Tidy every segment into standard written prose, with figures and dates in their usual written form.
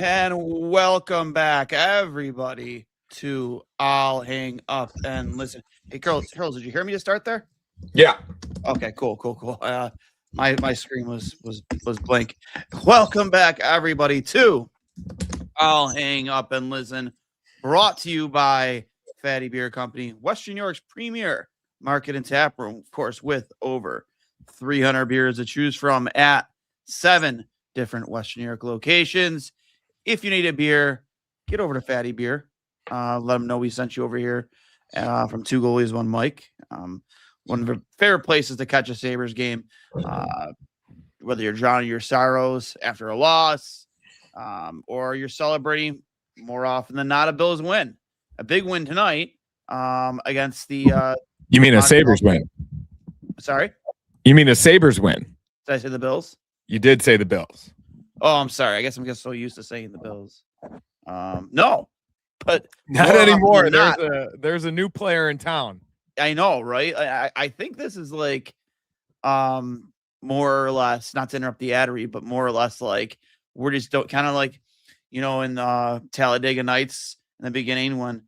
And welcome back, everybody, to I'll Hang Up and Listen. Hey, Hurls, did you hear me to start there? Yeah. Okay, cool. My screen was blank. Welcome back, everybody, to I'll Hang Up and Listen, brought to you by Fatty Beer Company, Western New York's premier market and tap room, of course, with over 300 beers to choose from at 7 different Western New York locations. If you need a beer, get over to Fatty Beer. Let them know we sent you over here from Two Goalies, One Mic. One of the favorite places to catch a Sabres game, whether you're drowning your sorrows after a loss or you're celebrating more often than not a Bills win. A big win tonight against the You mean a Montreal. Sabres win? Sorry? You mean a Sabres win? Did I say the Bills? You did say the Bills. Oh, I'm sorry. I guess I'm just so used to saying the Bills. No, but Not more anymore. often than There's a new player in town. I know, right? I think this is like more or less, not to interrupt the ad read, but more or less like we're just kind of like, in Talladega Nights in the beginning when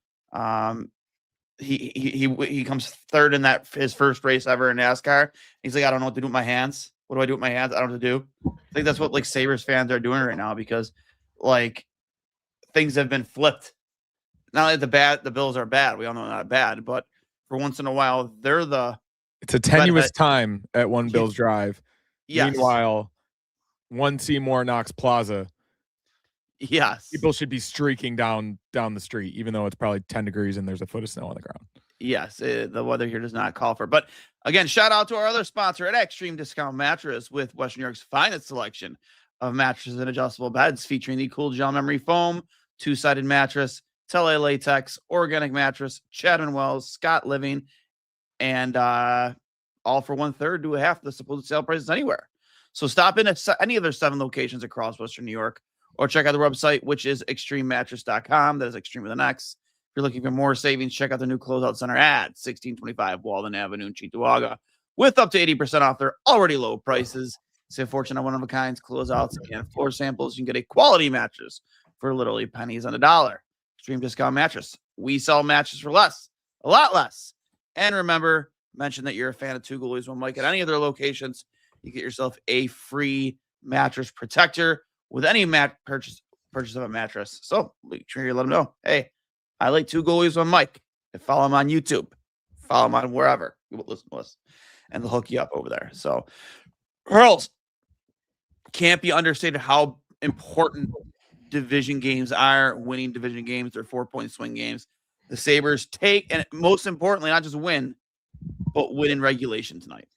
he comes third in that his first race ever in NASCAR. He's like, I don't know what to do with my hands. What do I do with my hands? I don't know what to do. I think that's what like Sabres fans are doing right now because like things have been flipped. Not like the Bills are bad. We all know they're not bad, but for once in a while, they're the. It's a tenuous time at One Bills Drive. Yes. Meanwhile, One Seymour Knox Plaza. Yes. People should be streaking down the street, even though it's probably 10 degrees and there's a foot of snow on the ground. Yes, the weather here does not call for it. But again, shout out to our other sponsor at Extreme Discount Mattress with Western New York's finest selection of mattresses and adjustable beds featuring the cool gel memory foam, two-sided mattress, Tele latex, organic mattress, Chadman Wells, Scott Living, and all for 1/3 to a half the supposed sale prices anywhere. So stop in at any of their 7 locations across Western New York or check out their website, which is extrememattress.com. That is extreme with an X. If you're looking for more savings, check out the new closeout center at 1625 Walden Avenue in Cheektowaga with up to 80% off their already low prices. Save fortune on one-of-a-kinds, closeouts, and floor samples. You can get a quality mattress for literally pennies on the dollar. Extreme Discount Mattress. We sell mattresses for less, a lot less. And remember, mention that you're a fan of Two Goalies, One Mic at any of their locations. You get yourself a free mattress protector with any purchase of a mattress. So make sure you let them know, hey, I like Two Goalies, One Mic. And follow them on YouTube. Follow them on wherever. Listen to us. And they'll hook you up over there. So, Hurls, can't be understated how important division games are. Winning division games, they're 4-point swing games. The Sabres take, and most importantly, not just win, but win in regulation tonight.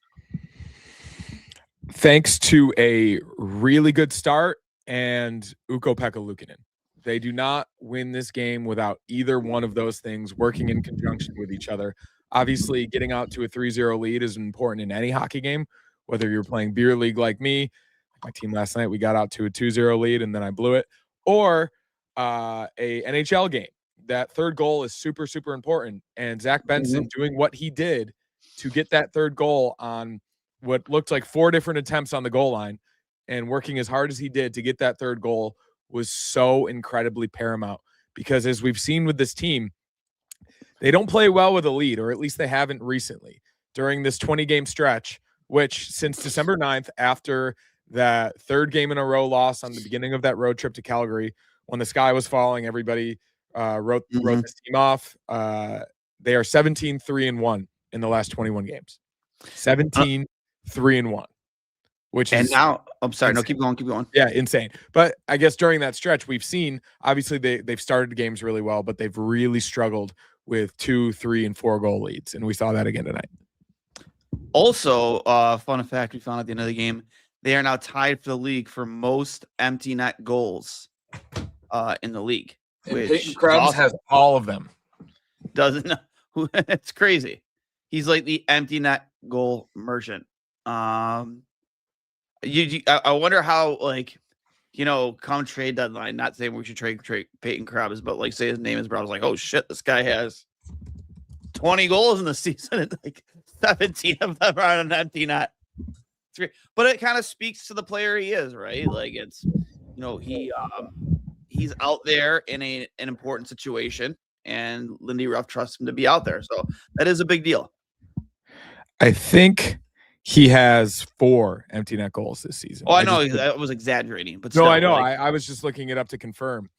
Thanks to a really good start and Ukko-Pekka Luukkonen. They do not win this game without either one of those things working in conjunction with each other. Obviously, getting out to a 3-0 lead is important in any hockey game, whether you're playing beer league like me. My team last night, we got out to a 2-0 lead and then I blew it. Or a NHL game. That third goal is super, super important. And Zach Benson doing what he did to get that third goal on what looked like 4 different attempts on the goal line and working as hard as he did to get that third goal was so incredibly paramount. Because as we've seen with this team, they don't play well with a lead, or at least they haven't recently. During this 20-game stretch, which since December 9th, after that third game in a row loss on the beginning of that road trip to Calgary, when the sky was falling, everybody wrote this team off. They are 17-3-1 in the last 21 games. 17-3-1, which is now I'm sorry. Insane. No, keep going. Yeah, insane. But I guess during that stretch, we've seen obviously they've started games really well, but they've really struggled with 2, 3, and 4 goal leads, and we saw that again tonight. Also, fun fact we found at the end of the game, they are now tied for the league for most empty net goals in the league. And Payton Krebs has all of them. Doesn't know. It's crazy. He's like the empty net goal merchant. I wonder how, like, come trade deadline, not saying we should trade Payton Krebs, but like say his name is, bro. I was like, oh shit, this guy has 20 goals in the season and like 17 of them are on an empty net. It's great. But it kind of speaks to the player he is, right? Like it's, he he's out there in an important situation, and Lindy Ruff trusts him to be out there. So that is a big deal. I think he has 4 empty net goals this season. Oh, I know I was exaggerating, but no, still, I know. I was just looking it up to confirm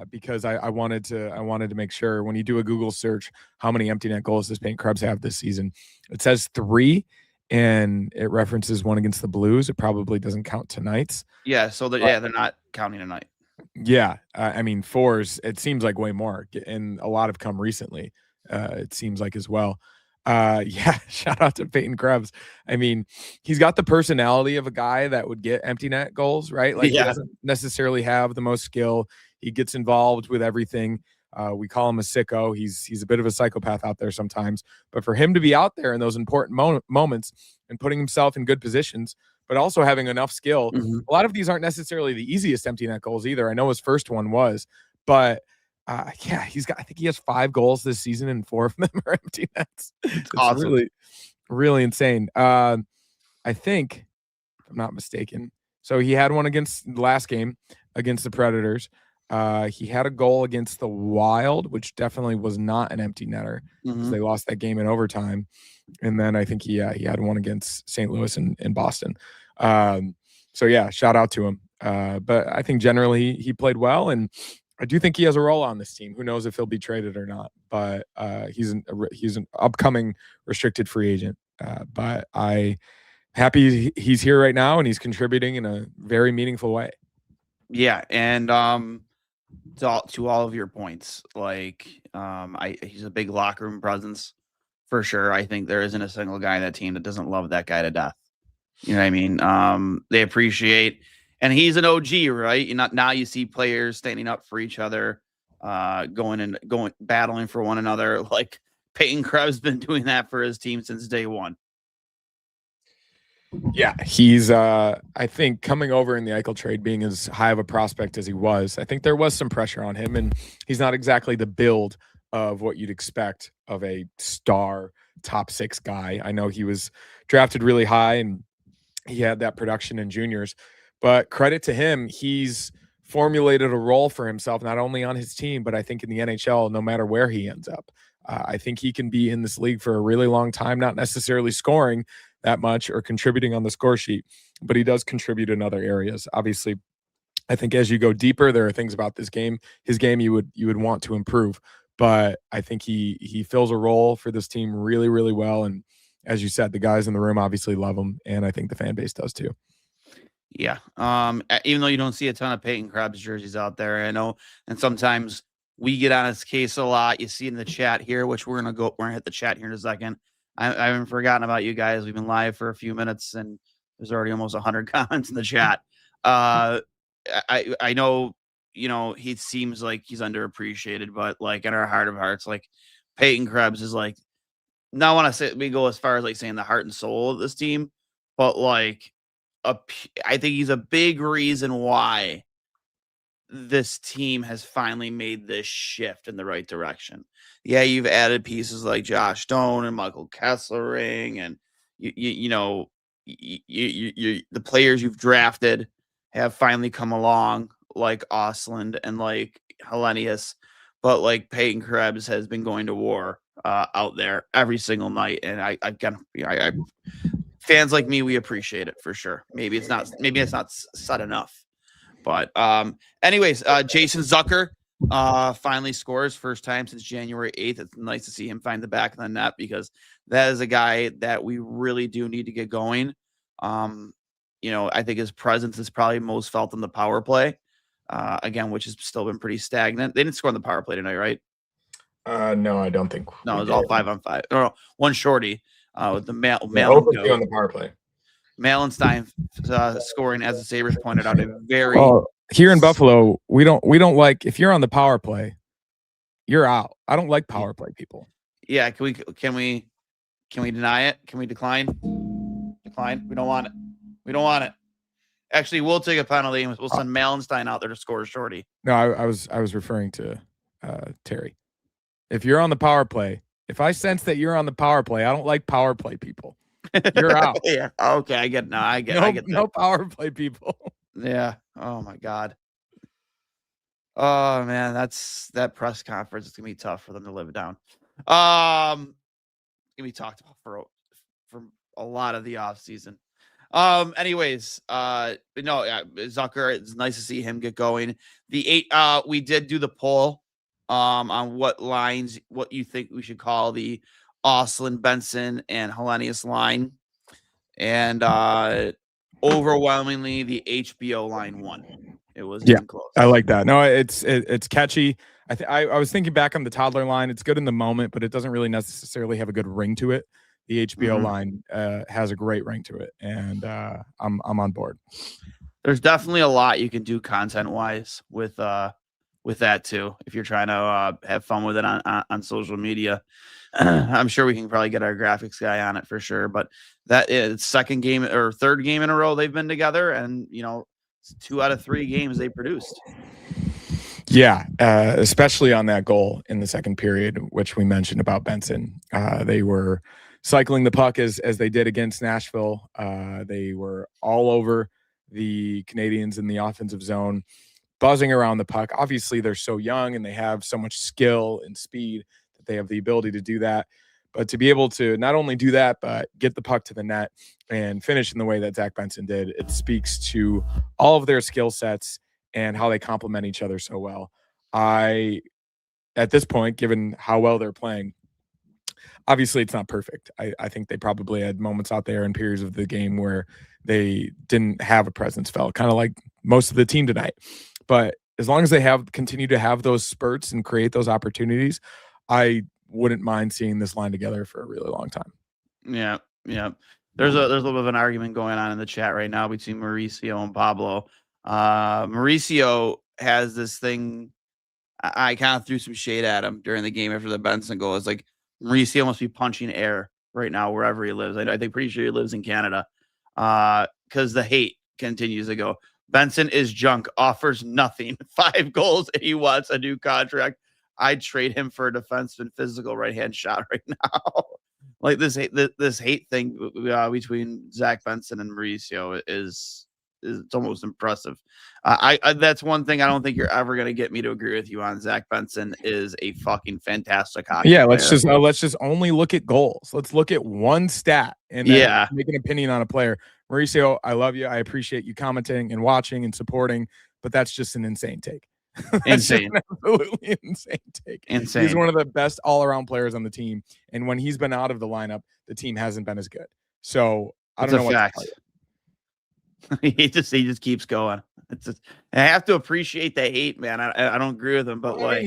because I wanted to make sure when you do a Google search how many empty net goals does Payton Krebs have this season. It says 3, and it references 1 against the Blues. It probably doesn't count tonight's. Yeah, so they're not counting tonight. Yeah, I mean 4s. It seems like way more, and a lot have come recently. It seems like as well. Yeah, shout out to Payton Krebs. I mean, he's got the personality of a guy that would get empty net goals, right? Like he doesn't necessarily have the most skill. He gets involved with everything. We call him a sicko. He's a bit of a psychopath out there sometimes. But for him to be out there in those important moments and putting himself in good positions, but also having enough skill, a lot of these aren't necessarily the easiest empty net goals either. I know his first one was, but yeah, I think he has 5 goals this season and 4 of them are empty nets. It's awesome. Really, really insane. I think, if I'm not mistaken, so he had one against the last game against the Predators. He had a goal against the Wild, which definitely was not an empty netter because they lost that game in overtime. And then I think he had one against St. Louis and Boston. So yeah, shout out to him. But I think generally he played well, and I do think he has a role on this team. Who knows if he'll be traded or not? But he's an upcoming restricted free agent. But I happy he's here right now and he's contributing in a very meaningful way. Yeah, and to all of your points, like he's a big locker room presence for sure. I think there isn't a single guy on that team that doesn't love that guy to death. You know what I mean? They appreciate. And he's an OG, right? Now you see players standing up for each other, going battling for one another. Like Payton Krebs been doing that for his team since day one. Yeah, he's I think coming over in the Eichel trade, being as high of a prospect as he was, I think there was some pressure on him, and he's not exactly the build of what you'd expect of a star top 6 guy. I know he was drafted really high and he had that production in juniors. But credit to him, he's formulated a role for himself, not only on his team, but I think in the NHL, no matter where he ends up. I think he can be in this league for a really long time, not necessarily scoring that much or contributing on the score sheet, but he does contribute in other areas. Obviously, I think as you go deeper, there are things about his game you would want to improve. But I think he fills a role for this team really, really well. And as you said, the guys in the room obviously love him, and I think the fan base does too. Yeah. Even though you don't see a ton of Payton Krebs jerseys out there, I know, and sometimes we get on his case a lot. You see in the chat here, which we're gonna hit the chat here in a second. I haven't forgotten about you guys. We've been live for a few minutes, and there's already almost 100 comments in the chat. I know, he seems like he's underappreciated, but like in our heart of hearts, like Payton Krebs is like, now I want to say we go as far as like saying the heart and soul of this team, but like I think he's a big reason why this team has finally made this shift in the right direction. Yeah, you've added pieces like Josh Doan and Michael Kesselring, and the players you've drafted have finally come along, like Osland and like Hellenius, but like Payton Krebs has been going to war out there every single night, and I fans like me, we appreciate it for sure. Maybe it's not said enough, but anyways, Jason Zucker finally scores first time since January 8th. It's nice to see him find the back of the net because that is a guy that we really do need to get going. I think his presence is probably most felt in the power play, again, which has still been pretty stagnant. They didn't score on the power play tonight, right? No, I don't think. No, it was all 5-on-5. No, one shorty. With the on the power play. Malenstein scoring, as the Sabres pointed out, a very here in Buffalo, we don't like, if you're on the power play, you're out. I don't like power play people. Yeah, can we deny it? Can we decline? Decline. We don't want it. We don't want it. Actually, we'll take a penalty and we'll send Malenstein out there to score a shorty. No, I was referring to Terry. If you're on the power play, if I sense that you're on the power play, I don't like power play people. You're out. Yeah. Okay. I get. No. I get. No power play people. Yeah. Oh my God. Oh man, that press conference is gonna be tough for them to live down. Gonna be talked about for a lot of the offseason. Anyways, but no, yeah, Zucker, it's nice to see him get going. We did do the poll on what you think we should call the Oslin, Benson, and Hellenius line. And overwhelmingly the HBO line won. It wasn't even close. I like that. No, it's catchy. I was thinking back on the toddler line. It's good in the moment, but it doesn't really necessarily have a good ring to it. The HBO line has a great ring to it, and I'm on board. There's definitely a lot you can do content wise with that too. If you're trying to have fun with it on social media, I'm sure we can probably get our graphics guy on it for sure. But that is second game or third game in a row they've been together, and 2 out of 3 games they produced. Yeah, especially on that goal in the second period, which we mentioned about Benson. They were cycling the puck as they did against Nashville. They were all over the Canadians in the offensive zone, buzzing around the puck. Obviously, they're so young and they have so much skill and speed that they have the ability to do that. But to be able to not only do that, but get the puck to the net and finish in the way that Zach Benson did, it speaks to all of their skill sets and how they complement each other so well. At this point, given how well they're playing, obviously it's not perfect. I think they probably had moments out there in periods of the game where they didn't have a presence, felt kind of like most of the team tonight. But as long as they continue to have those spurts and create those opportunities, I wouldn't mind seeing this line together for a really long time. Yeah. There's a little bit of an argument going on in the chat right now between Mauricio and Pablo. Mauricio has this thing. I kind of threw some shade at him during the game after the Benson goal. It's like Mauricio must be punching air right now wherever he lives. I think pretty sure he lives in Canada. Because the hate continues to go. Benson is junk, offers nothing. 5 goals, and he wants a new contract. I'd trade him for a defenseman physical right-hand shot right now. Like this hate thing between Zach Benson and Mauricio is it's almost impressive. That's one thing I don't think you're ever going to get me to agree with you on. Zach Benson is a fucking fantastic hockey player. Let's just only look at goals. Let's look at one stat and then make an opinion on a player. Mauricio, I love you. I appreciate you commenting and watching and supporting, but that's just an insane take. Insane. Absolutely insane take. Insane. He's one of the best all-around players on the team, and when he's been out of the lineup, the team hasn't been as good. So I don't know what to tell you. he just keeps going. It's just, I have to appreciate the hate, man. I don't agree with him, but like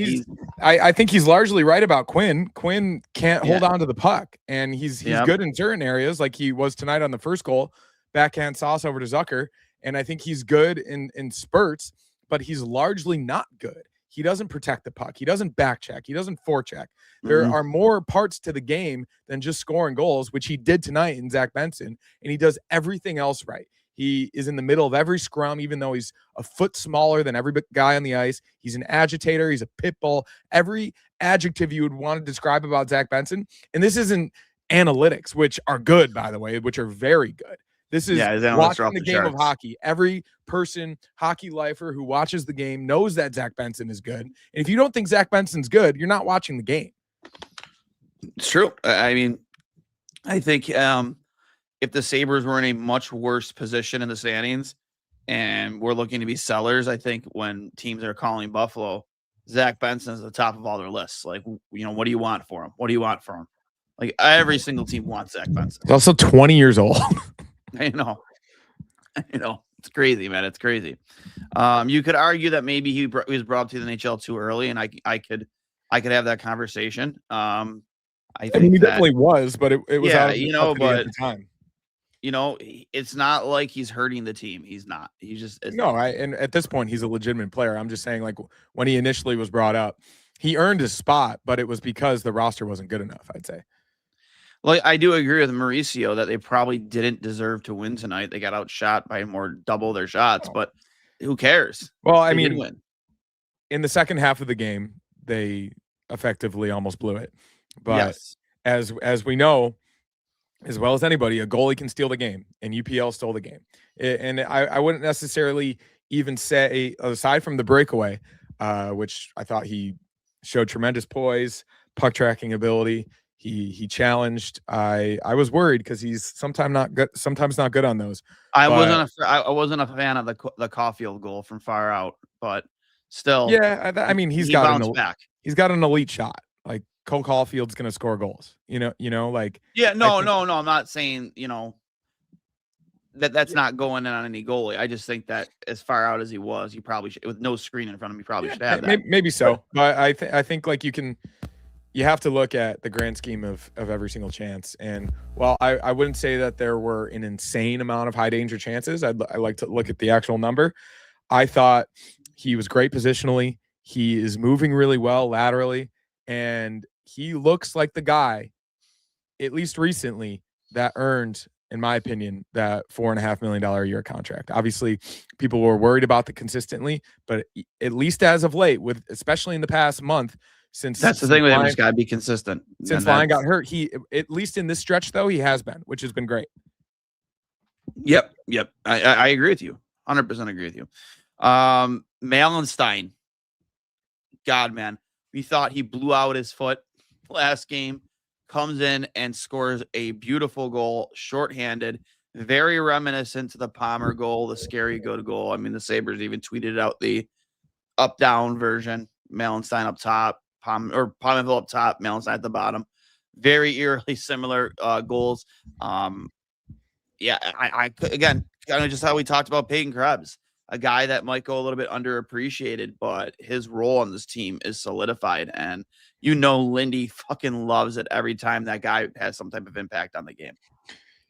I think he's largely right about Quinn. Quinn can't hold on to the puck, and he's good in certain areas, like he was tonight on the first goal, backhand sauce over to Zucker, and I think he's good in spurts, but he's largely not good. He doesn't protect the puck. He doesn't back check. He doesn't forecheck. There are more parts to the game than just scoring goals, which he did tonight in Zach Benson, and he does everything else right. He is in the middle of every scrum, even though he's a foot smaller than every guy on the ice. He's an agitator. He's a pit bull. Every adjective you would want to describe about Zach Benson. And this isn't analytics, which are good, by the way, which are very good. This is watching the game of hockey. Every person, hockey lifer who watches the game knows that Zach Benson is good. And if you don't think Zach Benson's good, you're not watching the game. It's true. I mean, I think if the Sabres were in a much worse position in the standings and we're looking to be sellers, I think when teams are calling Buffalo, Zach Benson is the top of all their lists. Like, what do you want for him? What do you want from him? Like every single team wants Zach Benson. He's also 20 years old. I know. It's crazy, man. It's crazy. You could argue that maybe he was brought up to the NHL too early, and I could have that conversation. I mean, he definitely was, but it was out of but at the time. It's not like he's hurting the team. He's not. He's just and at this point, he's a legitimate player. I'm just saying, like when he initially was brought up, he earned his spot, but it was because the roster wasn't good enough, I'd say. Like I do agree with Mauricio that they probably didn't deserve to win tonight. They got outshot by double their shots, but who cares? Well, I mean, in the second half of the game, they effectively almost blew it. But as we know, as well as anybody, a goalie can steal the game, and UPL stole the game. And I wouldn't necessarily even say, aside from the breakaway, which I thought he showed tremendous poise, puck tracking ability. He challenged. I was worried because he's sometimes not good on those. I But wasn't a fan of the Caulfield goal from far out, but still, yeah, I mean he bounced back. he's got an elite shot. Like Cole Caulfield's going to score goals. Like Yeah, no, I'm not saying that's not going in on any goalie. I just think that as far out as he was, he probably should, with no screen in front of him, he probably should have that. Maybe so, but I think like you have to look at the grand scheme of every single chance. And while I wouldn't say that there were an insane amount of high danger chances, I like to look at the actual number. I thought he was great positionally. He is moving really well laterally, and he looks like the guy, at least recently, that earned, in my opinion, that $4.5 million a year contract. Obviously, people were worried about the consistently, but at least as of late, especially in the past month, that's the thing with him, he's got to be consistent. Since Lyon got hurt, he, at least in this stretch though, he has been, which has been great. Yep. I agree with you. 100% agree with you. Malenstein, God, man, we thought he blew out his foot last game. Comes in and scores a beautiful goal, shorthanded, very reminiscent to the Palmer goal, the scary good goal. I mean, the Sabres even tweeted out the up-down version. Malenstein up top, Palmerville up top, Malenstein at the bottom. Very eerily similar goals. Yeah, I again, kind of just how we talked about Payton Krebs, a guy that might go a little bit underappreciated, but his role on this team is solidified. And Lindy fucking loves it every time that guy has some type of impact on the game.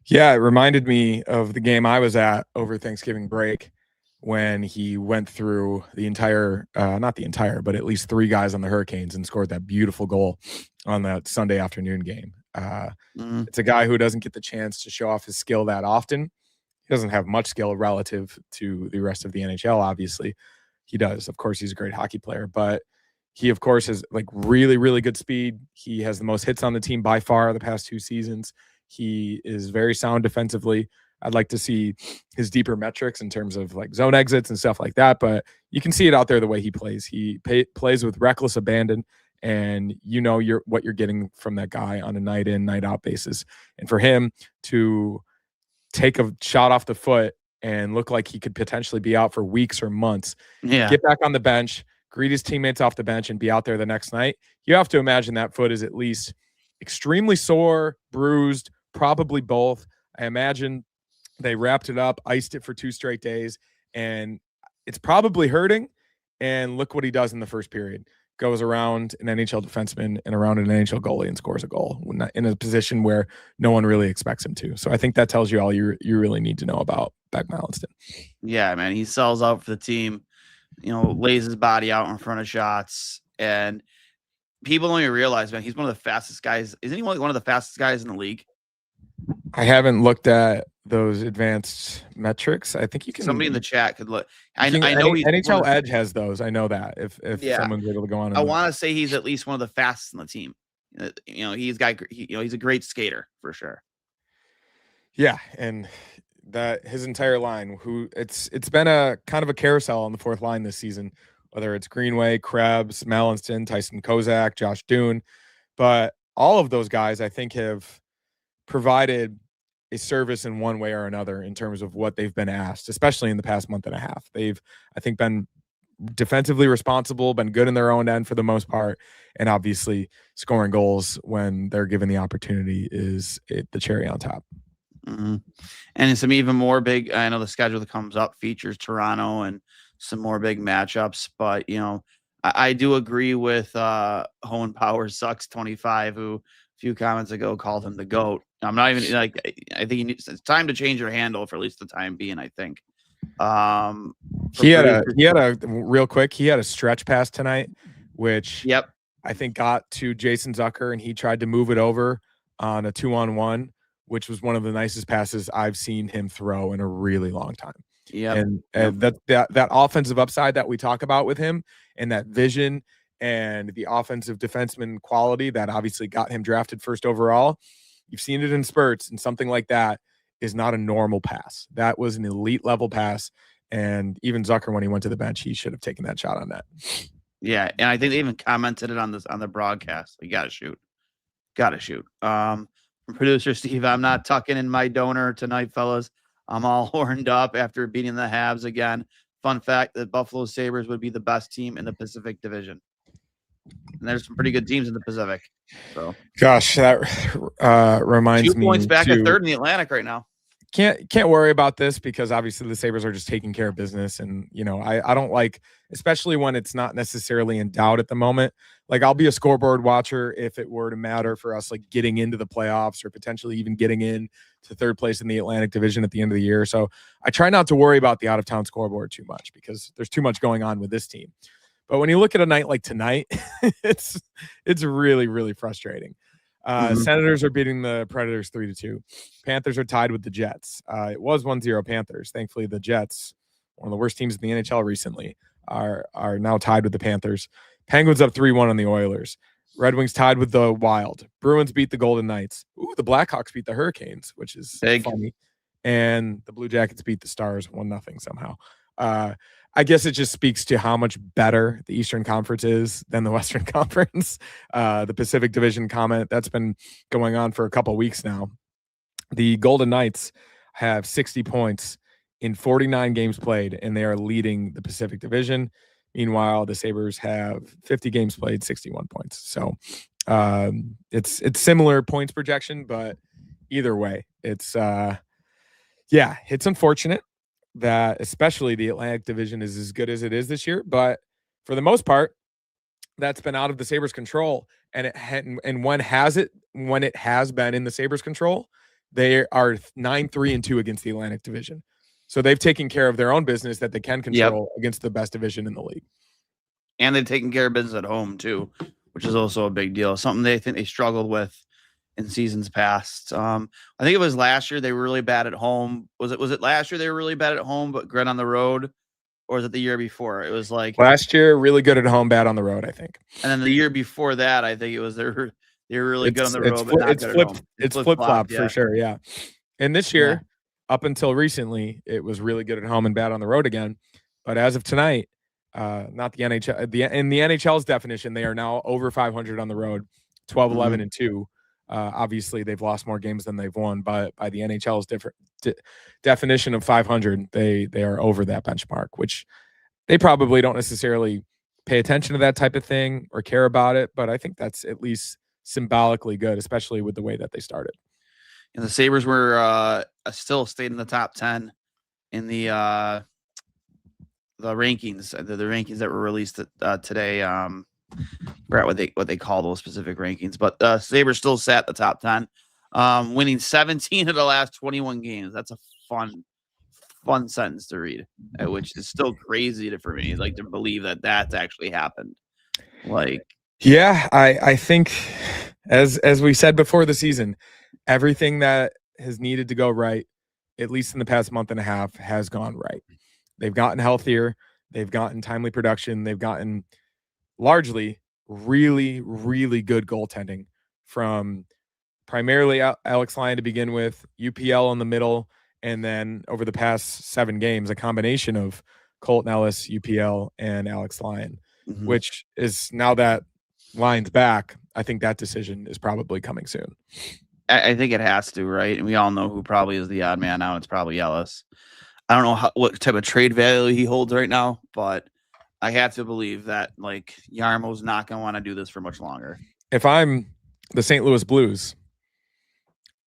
Yeah, it reminded me of the game I was at over Thanksgiving break when he went through the entire, not the entire, but at least 3 guys on the Hurricanes and scored that beautiful goal on that Sunday afternoon game. It's a guy who doesn't get the chance to show off his skill that often. He doesn't have much skill relative to the rest of the NHL, obviously. He does. Of course, he's a great hockey player, but he, of course, has like really, really good speed. He has the most hits on the team by far the past 2 seasons. He is very sound defensively. I'd like to see his deeper metrics in terms of like zone exits and stuff like that, but you can see it out there the way he plays. He plays with reckless abandon, and what you're getting from that guy on a night in, night out basis. And for him to take a shot off the foot and look like he could potentially be out for weeks or months, get back on the bench, greet his teammates off the bench, and be out there the next night, you have to imagine that foot is at least extremely sore, bruised, probably both. I imagine they wrapped it up, iced it for 2 straight days, and it's probably hurting. And look what he does in the first period. Goes around an NHL defenseman and around an NHL goalie and scores a goal in a position where no one really expects him to. So I think that tells you all you really need to know about Beck Malenstein. Yeah, man. He sells out for the team, lays his body out in front of shots. And people don't even realize, man, he's one of the fastest guys. Isn't he one of the fastest guys in the league? I haven't looked at those advanced metrics. I think you can. Somebody in the chat could look. I know NHL Edge has those. I know that if someone's able to go on. I want to say he's at least one of the fastest in the team. He's a great skater for sure. Yeah, and that his entire line. It's been a kind of a carousel on the 4th line this season. Whether it's Greenway, Krebs, Malenstein, Tyson Kozak, Josh Doan, but all of those guys I think have provided a service in one way or another in terms of what they've been asked, especially in the past month and a half. They've, I think, been defensively responsible, been good in their own end for the most part, and obviously scoring goals when they're given the opportunity is the cherry on top. Mm-hmm. And some even more big, I know the schedule that comes up features Toronto and some more big matchups, but I do agree with Owen Powers Sucks 25, who a few comments ago called him the GOAT. I'm not even like, I think it's time to change your handle for at least the time being, I think. He had a stretch pass tonight, which I think got to Jason Zucker, and he tried to move it over on a 2-on-1, which was one of the nicest passes I've seen him throw in a really long time. Yeah. And that offensive upside that we talk about with him, and that vision and the offensive defenseman quality that obviously got him drafted 1st overall. You've seen it in spurts, and something like that is not a normal pass. That was an elite level pass. And even Zucker, when he went to the bench, he should have taken that shot on net. Yeah, and I think they even commented it on the broadcast. You gotta shoot. From producer Steve, I'm not tucking in my donor tonight, fellas. I'm all horned up after beating the Habs again. Fun fact: the Buffalo Sabres would be the best team in the Pacific Division, and there's some pretty good teams in the Pacific. So, gosh, that reminds 2 me points back to, at third in the Atlantic right now. Can't worry about this because obviously the Sabres are just taking care of business. And, I don't like, especially when it's not necessarily in doubt at the moment. Like, I'll be a scoreboard watcher if it were to matter for us, like getting into the playoffs or potentially even getting in to third place in the Atlantic Division at the end of the year. So I try not to worry about the out of town scoreboard too much because there's too much going on with this team. But when you look at a night like tonight, it's really, really frustrating. Senators are beating the Predators 3-2. Panthers are tied with the Jets. It was 1-0 Panthers. Thankfully, the Jets, one of the worst teams in the NHL recently, are now tied with the Panthers. Penguins up 3-1 on the Oilers. Red Wings tied with the Wild. Bruins beat the Golden Knights. Ooh, the Blackhawks beat the Hurricanes, which is funny. And the Blue Jackets beat the Stars 1-0 somehow. I guess it just speaks to how much better the Eastern Conference is than the Western Conference. The Pacific Division comment, that's been going on for a couple of weeks now. The Golden Knights have 60 points in 49 games played, and they are leading the Pacific Division. Meanwhile, the Sabres have 50 games played, 61 points. So it's similar points projection, but either way, it's unfortunate that especially the Atlantic Division is as good as it is this year. But for the most part, that's been out of the Sabres' control. And when it has been in the Sabres' control, they are 9-3-2 against the Atlantic Division. So they've taken care of their own business that they can control against the best division in the league. And they've taken care of business at home too, which is also a big deal. Something they think they struggled with in seasons past. I think it was last year they were really bad at home. Was it last year they were really bad at home, but great on the road? Or was it the year before? It was like last year, really good at home, bad on the road, I think. And then the year before that, I think it was they were really good on the road, but not good at home. It's flip-flopped for sure, yeah. And this year, up until recently, it was really good at home and bad on the road again. But as of tonight, not the NHL. In the NHL's definition, they are now over 500 on the road, 12-11-2. Obviously, they've lost more games than they've won, but by the NHL's definition of 500, they are over that benchmark, which they probably don't necessarily pay attention to that type of thing or care about it. But I think that's at least symbolically good, especially with the way that they started. And the Sabres were still stayed in the top 10 in the rankings, the rankings that were released today. Forgot what they call those specific rankings, but Sabres still sat at the top 10, winning 17 of the last 21 games. That's a fun sentence to read, which is still crazy for me, like, to believe that that's actually happened. Like, yeah, I think as we said before the season, everything that has needed to go right, at least in the past month and a half, has gone right. They've gotten healthier. They've gotten timely production. They've gotten largely really, really good goaltending from primarily Alex Lyon to begin with, UPL in the middle, and then over the past 7 games, a combination of Colton Ellis, UPL, and Alex Lyon, which is, now that Lyon's back, I think that decision is probably coming soon. I think it has to, right? And we all know who probably is the odd man out. It's probably Ellis. I don't know what type of trade value he holds right now, but I have to believe that, like, Jarmo's not going to want to do this for much longer. If I'm the St. Louis Blues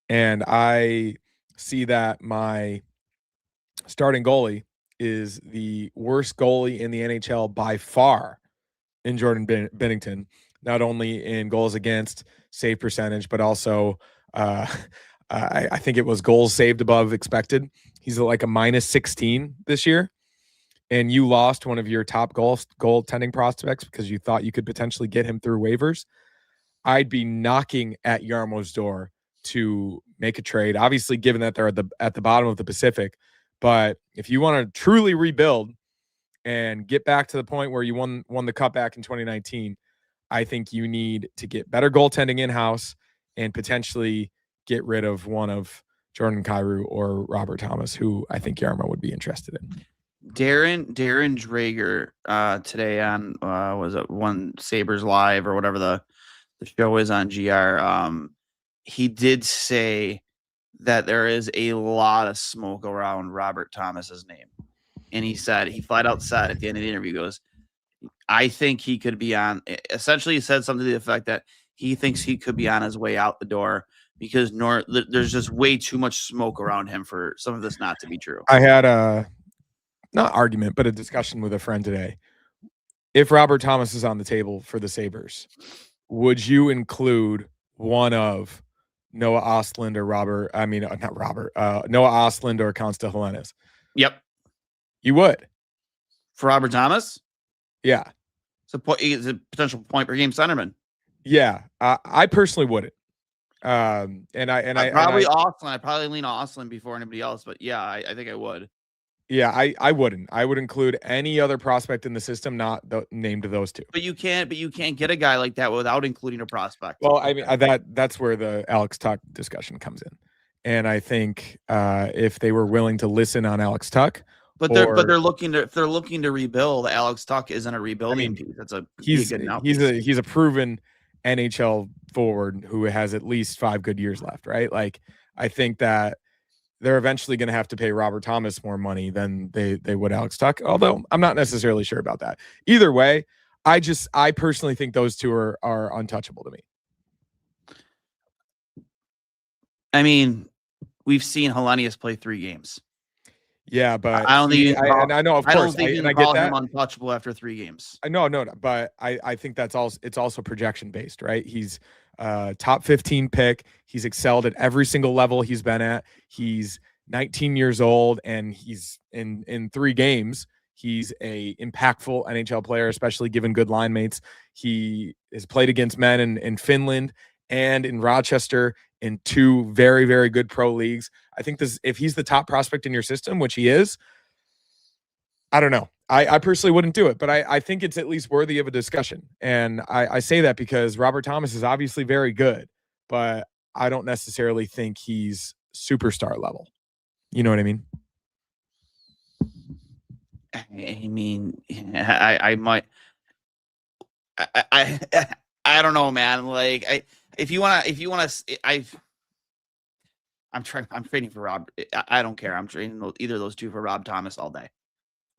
and I see that my starting goalie is the worst goalie in the NHL by far in Jordan Binnington, not only in goals against, save percentage, but also I think it was goals saved above expected. He's like a -16 this year. And you lost one of your top goaltending prospects because you thought you could potentially get him through waivers, I'd be knocking at Jarmo's door to make a trade. Obviously, given that they're at the bottom of the Pacific, but if you want to truly rebuild and get back to the point where you won the cup back in 2019, I think you need to get better goaltending in-house and potentially get rid of one of Jordan Kyrou or Robert Thomas, who I think Jarmo would be interested in. Darren Drager today on was it one Sabres Live or whatever the show is on GR. He did say that there is a lot of smoke around Robert Thomas's name, and he flat out said at the end of the interview, goes, I think he could be on. Essentially, he said something to the effect that he thinks he could be on his way out the door because there's just way too much smoke around him for some of this not to be true. I had a not argument, but a discussion with a friend today. If Robert Thomas is on the table for the Sabres, would you include one of Noah Ostlund or Noah Ostlund or Consta Helenis? Yep. You would? For Robert Thomas? Yeah. He's a potential point per game centerman. Yeah. I personally wouldn't. I probably Ostlund. I probably lean Ostlund before anybody else, but yeah, I think I would. Yeah, I wouldn't. I would include any other prospect in the system, not named those two. But you can't get a guy like that without including a prospect. Well, I mean that's where the Alex Tuch discussion comes in, and I think if they were willing to listen on Alex Tuch, if they're looking to rebuild, Alex Tuch isn't a rebuilding piece. He's a proven NHL forward who has at least 5 good years left, right? Like I think that they're eventually going to have to pay Robert Thomas more money than they would Alex Tuch, although I'm not necessarily sure about that. Either way, I personally think those two are untouchable to me. I mean, we've seen Hellenius play 3 games. Yeah, but I don't think I know, of course, I don't think you can call him that untouchable after 3 games. No, but I think it's also projection based, right? He's top 15 pick. He's excelled at every single level he's been at. He's 19 years old, and he's in 3 games. He's a impactful NHL player, especially given good line mates. He has played against men in Finland and in Rochester in 2 very, very good pro leagues. I think if he's the top prospect in your system, which he is, I don't know. I personally wouldn't do it, but I think it's at least worthy of a discussion. And I say that because Robert Thomas is obviously very good, but I don't necessarily think he's superstar level. You know what I mean? I mean, I might. I don't know, man. Like, if you want to, I'm trading for Rob. I don't care. I'm trading either of those two for Rob Thomas all day.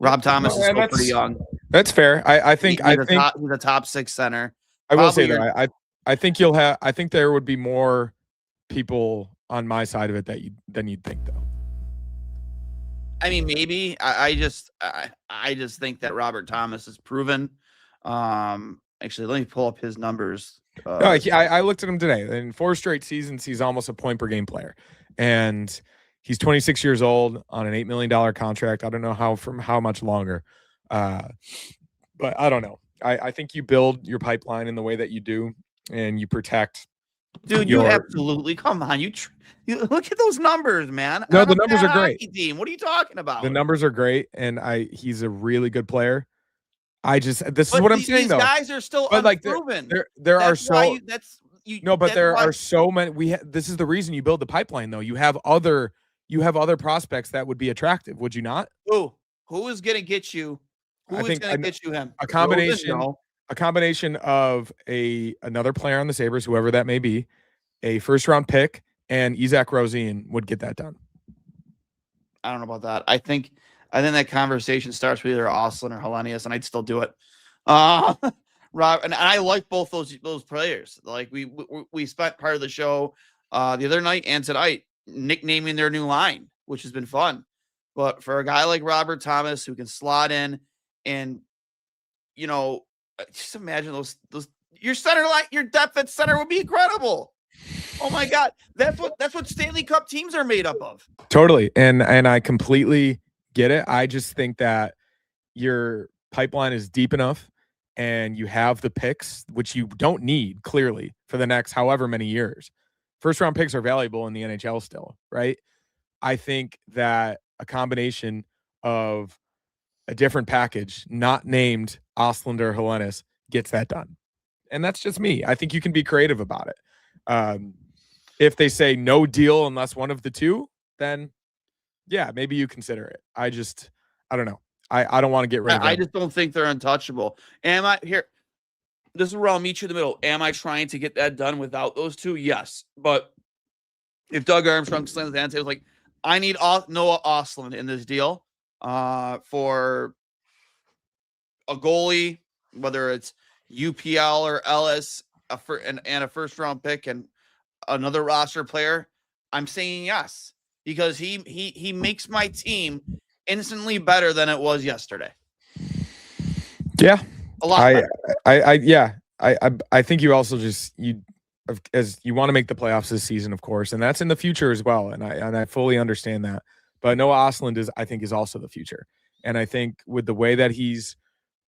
Rob Thomas is still pretty young. That's fair. I think he's a top 6 center. I will say that I think I think there would be more people on my side of it than you'd think, though. I mean, maybe. I just think that Robert Thomas is proven. Actually, let me pull up his numbers. I looked at him today. In 4 straight seasons, he's almost a point per game player, and he's 26 years old on an $8 million contract. I don't know how much longer, but I don't know. I think you build your pipeline in the way that you do, and you protect. Dude, you absolutely come on. You look at those numbers, man. No, the numbers are great. Team. What are you talking about? The numbers are great, and he's a really good player. This is what I'm saying, though. These guys are still unproven. There are so many. This is the reason you build the pipeline, though. You have other prospects that would be attractive, would you not? Who is going to get you? Who is going to get you him? A combination of another player on the Sabres, whoever that may be, a first-round pick, and Isaac Rosén would get that done. I don't know about that. I think that conversation starts with either Ostlund or Hellenius, and I'd still do it. Rob, and I like both those players. Like we spent part of the show the other night and tonight nicknaming their new line, which has been fun. But for a guy like Robert Thomas who can slot in, and just imagine those your center line, your depth at center would be incredible. Oh my God, that's what Stanley Cup teams are made up of. Totally, and I completely get it. I just think that your pipeline is deep enough, and you have the picks, which you don't need clearly for the next however many years. First round picks are valuable in the NHL still, right? I think that a combination of a different package, not named Ostlund or Hellenius, gets that done. And that's just me. I think you can be creative about it. If they say no deal unless one of the two, then yeah, maybe you consider it. I don't know. I don't want to get rid of them. I just don't think they're untouchable. Am I here? This is where I'll meet you in the middle. Am I trying to get that done without those two? Yes. But if Doug Armstrong slams the hand, it was like, I need Noah Ostlund in this deal for a goalie, whether it's UPL or LS, and a first round pick and another roster player. I'm saying yes, because he makes my team instantly better than it was yesterday. Yeah. A lot better. I think you also as you want to make the playoffs this season, of course, and that's in the future as well. And I fully understand that. But Noah Ostlund I think is also the future. And I think with the way that he's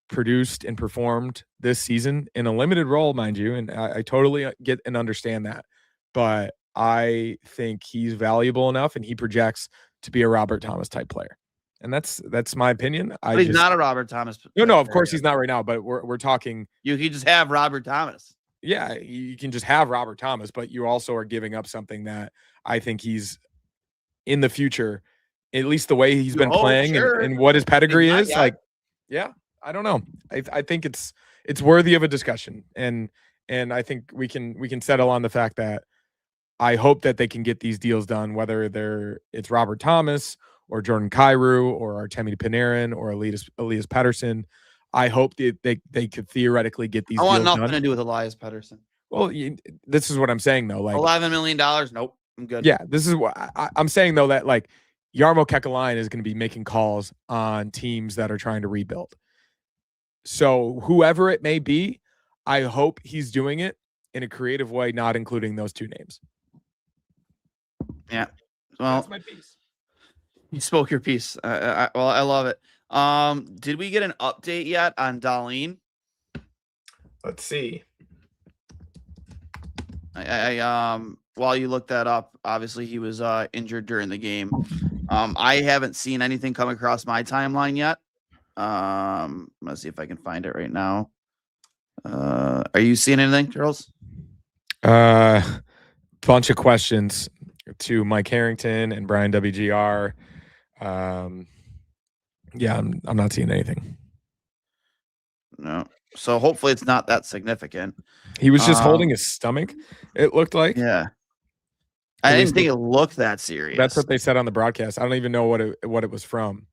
produced and performed this season in a limited role, mind you, and I totally get and understand that. But I think he's valuable enough, and he projects to be a Robert Thomas type player. And that's my opinion. But he's not a Robert Thomas. No, of course he's not right now. But we're talking. You can just have Robert Thomas. Yeah, you can just have Robert Thomas, but you also are giving up something that I think he's in the future, at least the way he's been playing and what his pedigree is. Like, yeah, I don't know. I think it's worthy of a discussion, and I think we can settle on the fact that I hope that they can get these deals done, whether it's Robert Thomas or Jordan Kyrou or Artemi Panarin or Elias Pettersson. I hope they could theoretically get these. I want deals nothing done. to do with Elias Pettersson. Well, this is what I'm saying though. Like $11 million. Nope, I'm good. Yeah, this is what I'm saying though. That like Jarmo Kekalainen is going to be making calls on teams that are trying to rebuild. So whoever it may be, I hope he's doing it in a creative way, not including those two names. Yeah. Well, that's my piece. You spoke your piece. I love it. Did we get an update yet on Doan? Let's see. While you look that up, obviously he was injured during the game. I haven't seen anything come across my timeline yet. Let's see if I can find it right now. Are you seeing anything, Charles? Bunch of questions to Mike Harrington and Brian WGR. Yeah, I'm not seeing anything. No. So hopefully it's not that significant. He was just holding his stomach, it looked like. Yeah. I didn't think it looked that serious. That's what they said on the broadcast. I don't even know what it was from.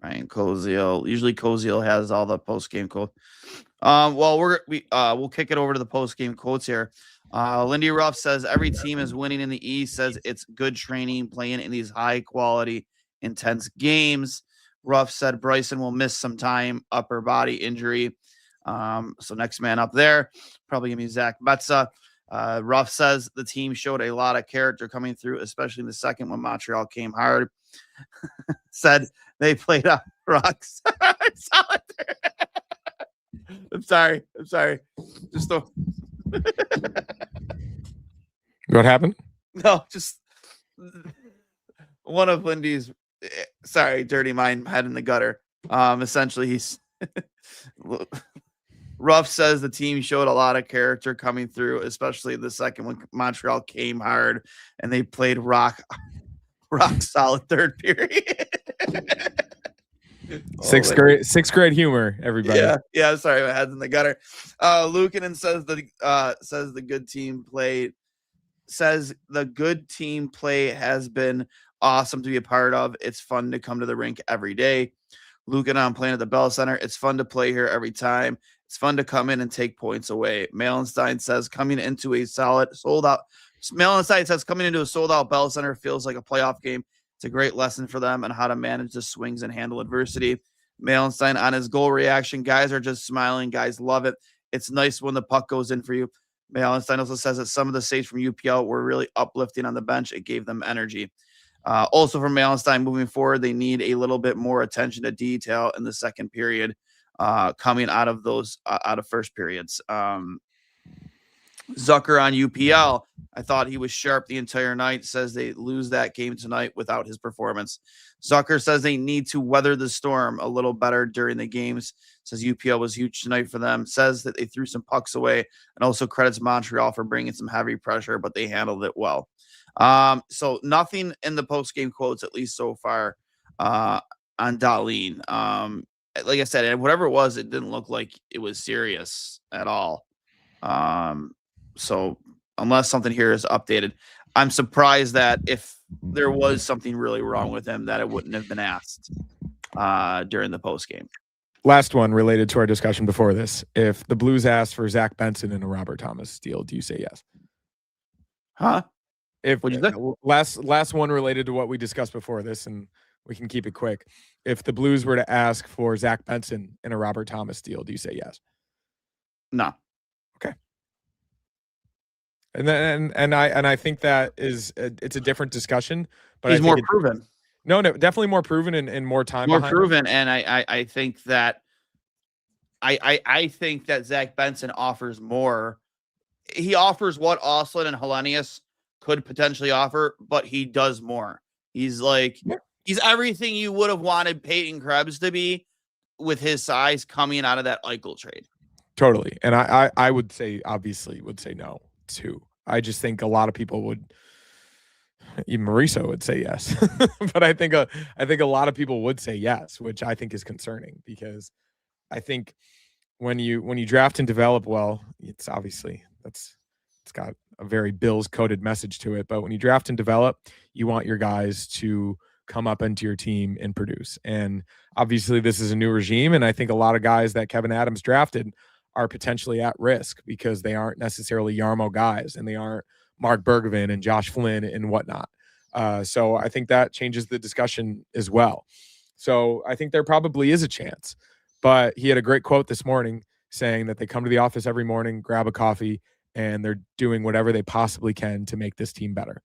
Ryan Koziel. Usually Koziel has all the post-game quotes. Well, we'll kick it over to the post-game quotes here. Lindy Ruff says every team is winning in the East, says it's good training playing in these high-quality, intense games. Ruff said Bryson will miss some time, upper body injury. So next man up there, probably going to be Zach Betza. Ruff says the team showed a lot of character coming through, especially in the second when Montreal came hard. Said they played up rocks. I'm sorry. Just what happened? No, just one of Lindy's. Sorry, dirty mind, head in the gutter. Essentially, he's Ruff says the team showed a lot of character coming through, especially the second when Montreal came hard and they played rock solid third period. Sixth grade humor, everybody. Yeah. Sorry, my head's in the gutter. Luukkonen says the good team play. Says the good team play has been awesome to be a part of. It's fun to come to the rink every day. Luukkonen playing at the Bell Center. It's fun to play here every time. It's fun to come in and take points away. Malenstein says coming into a sold out Bell Center feels like a playoff game. It's a great lesson for them on how to manage the swings and handle adversity. Malenstein on his goal reaction. Guys are just smiling. Guys love it. It's nice when the puck goes in for you. Malenstein also says that some of the saves from UPL were really uplifting on the bench. It gave them energy. Also from Malenstein, moving forward, they need a little bit more attention to detail in the second period, coming out of those out of first periods. Zucker on UPL, I thought he was sharp the entire night. Says they lose that game tonight without his performance. Zucker says they need to weather the storm a little better during the games. Says UPL was huge tonight for them. Says that they threw some pucks away, and also credits Montreal for bringing some heavy pressure, but they handled it well. So nothing in the post-game quotes, at least so far, on Dahlin. Like I said, whatever it was, it didn't look like it was serious at all. So unless something here is updated, I'm surprised that if there was something really wrong with him, that it wouldn't have been asked during the post game. Last one related to our discussion before this. If the Blues asked for Zach Benson and a Robert Thomas deal, do you say yes? Huh? If last one related to what we discussed before this, and we can keep it quick. If the Blues were to ask for Zach Benson and a Robert Thomas deal, do you say yes? No. Okay. And I think that it's a different discussion, but he's more proven. No, definitely more proven and more time. More proven, and I think that I think that Zach Benson offers more. He offers what Ostlund and Hellenius could potentially offer, but he does more. He's he's everything you would have wanted Payton Krebs to be with his size coming out of that Eichel trade. Totally. And I would say, obviously, would say no too. I just think a lot of people would, even Mauricio would say yes. But I think a lot of people would say yes, which I think is concerning, because I think when you draft and develop well, it's obviously it's got a very Bills coded message to it. But when you draft and develop, you want your guys to come up into your team and produce. And obviously this is a new regime. And I think a lot of guys that Kevin Adams drafted are potentially at risk because they aren't necessarily Yarmo guys, and they aren't Mark Bergevin and Josh Flynn and whatnot. So I think that changes the discussion as well. So I think there probably is a chance. But he had a great quote this morning saying that they come to the office every morning, grab a coffee, and they're doing whatever they possibly can to make this team better.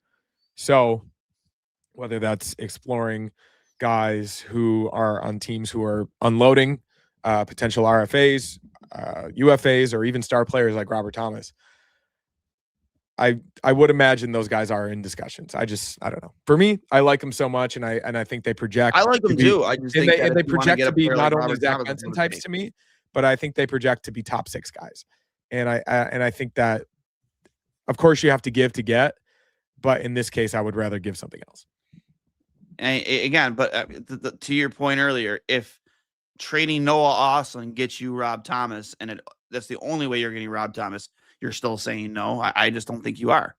So whether that's exploring guys who are on teams who are unloading potential RFAs, UFAs, or even star players like Robert Thomas, I would imagine those guys are in discussions. I don't know. For me, I like them so much, and I think they project. I like them too. I just think they project to be not only Zach Benson types to me, but I think they project to be top 6 guys. And I think that, of course, you have to give to get, but in this case, I would rather give something else. And again, but to your point earlier, if trading Noah Ostlund gets you Rob Thomas, and that's the only way you're getting Rob Thomas, you're still saying no. I just don't think you are.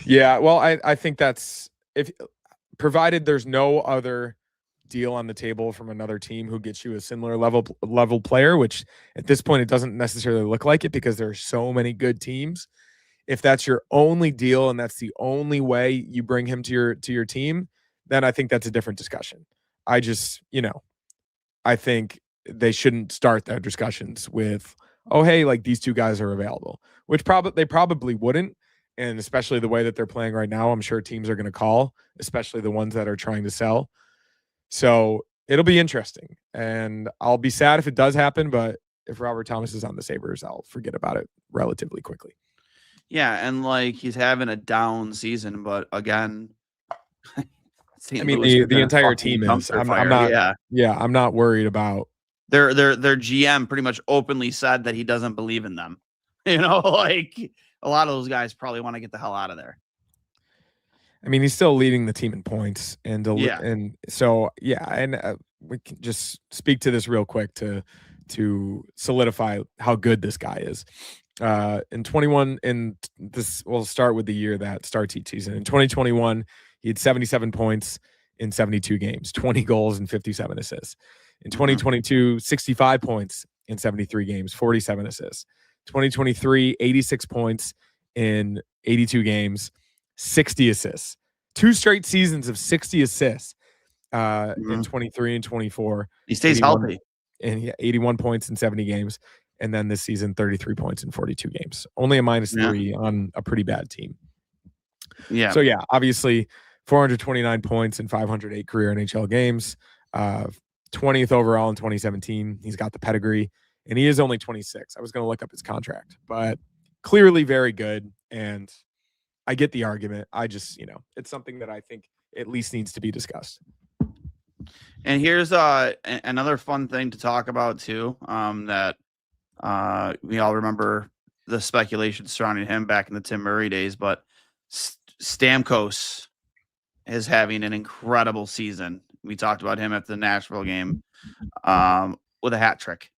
Yeah, well, I think that's, if provided there's no other deal on the table from another team who gets you a similar level player, which at this point it doesn't necessarily look like it because there are so many good teams. If that's your only deal and that's the only way you bring him to your team, then I think that's a different discussion. I just, I think they shouldn't start their discussions with, oh, hey, like these two guys are available, which they probably wouldn't. And especially the way that they're playing right now, I'm sure teams are going to call, especially the ones that are trying to sell. So it'll be interesting, and I'll be sad if it does happen. But if Robert Thomas is on the Sabres, I'll forget about it relatively quickly. Yeah, and he's having a down season, but again, I mean the entire team is. I'm not. Yeah, I'm not worried about. Their GM pretty much openly said that he doesn't believe in them. A lot of those guys probably want to get the hell out of there. I mean, he's still leading the team in points, and we can just speak to this real quick to solidify how good this guy is. In 21, in this, we'll start with the year that starts each season. In 2021, he had 77 points in 72 games, 20 goals and 57 assists. In 2022, 65 points in 73 games, 47 assists. 2023, 86 points in 82 games, 60 assists. 2 straight seasons of 60 assists in 23 and 24. He stays healthy. And 81 points in 70 games. And then this season, 33 points in 42 games. Only a -3 on a pretty bad team. Yeah. So, yeah, obviously 429 points in 508 career NHL games. 20th overall in 2017. He's got the pedigree. And he is only 26. I was going to look up his contract. But clearly very good. And I get the argument. I just, it's something that I think at least needs to be discussed. And here's another fun thing to talk about too. That we all remember the speculation surrounding him back in the Tim Murray days, but Stamkos is having an incredible season We talked about him after the Nashville game with a hat trick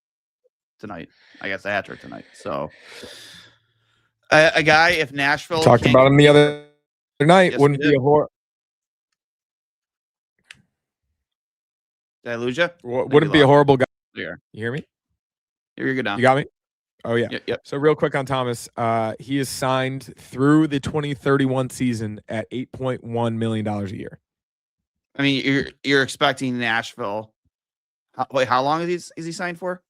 tonight. I guess a hat trick tonight. So a guy, if Nashville Talked can't about him the other night, yes, wouldn't be a horror. Did I lose you? Wouldn't be a horrible guy. Yeah. You hear me? You're good now. You got me? Oh, yeah. Yep. So real quick on Thomas, he is signed through the 2031 season at $8.1 million a year. I mean, you're expecting Nashville. How long is he signed for?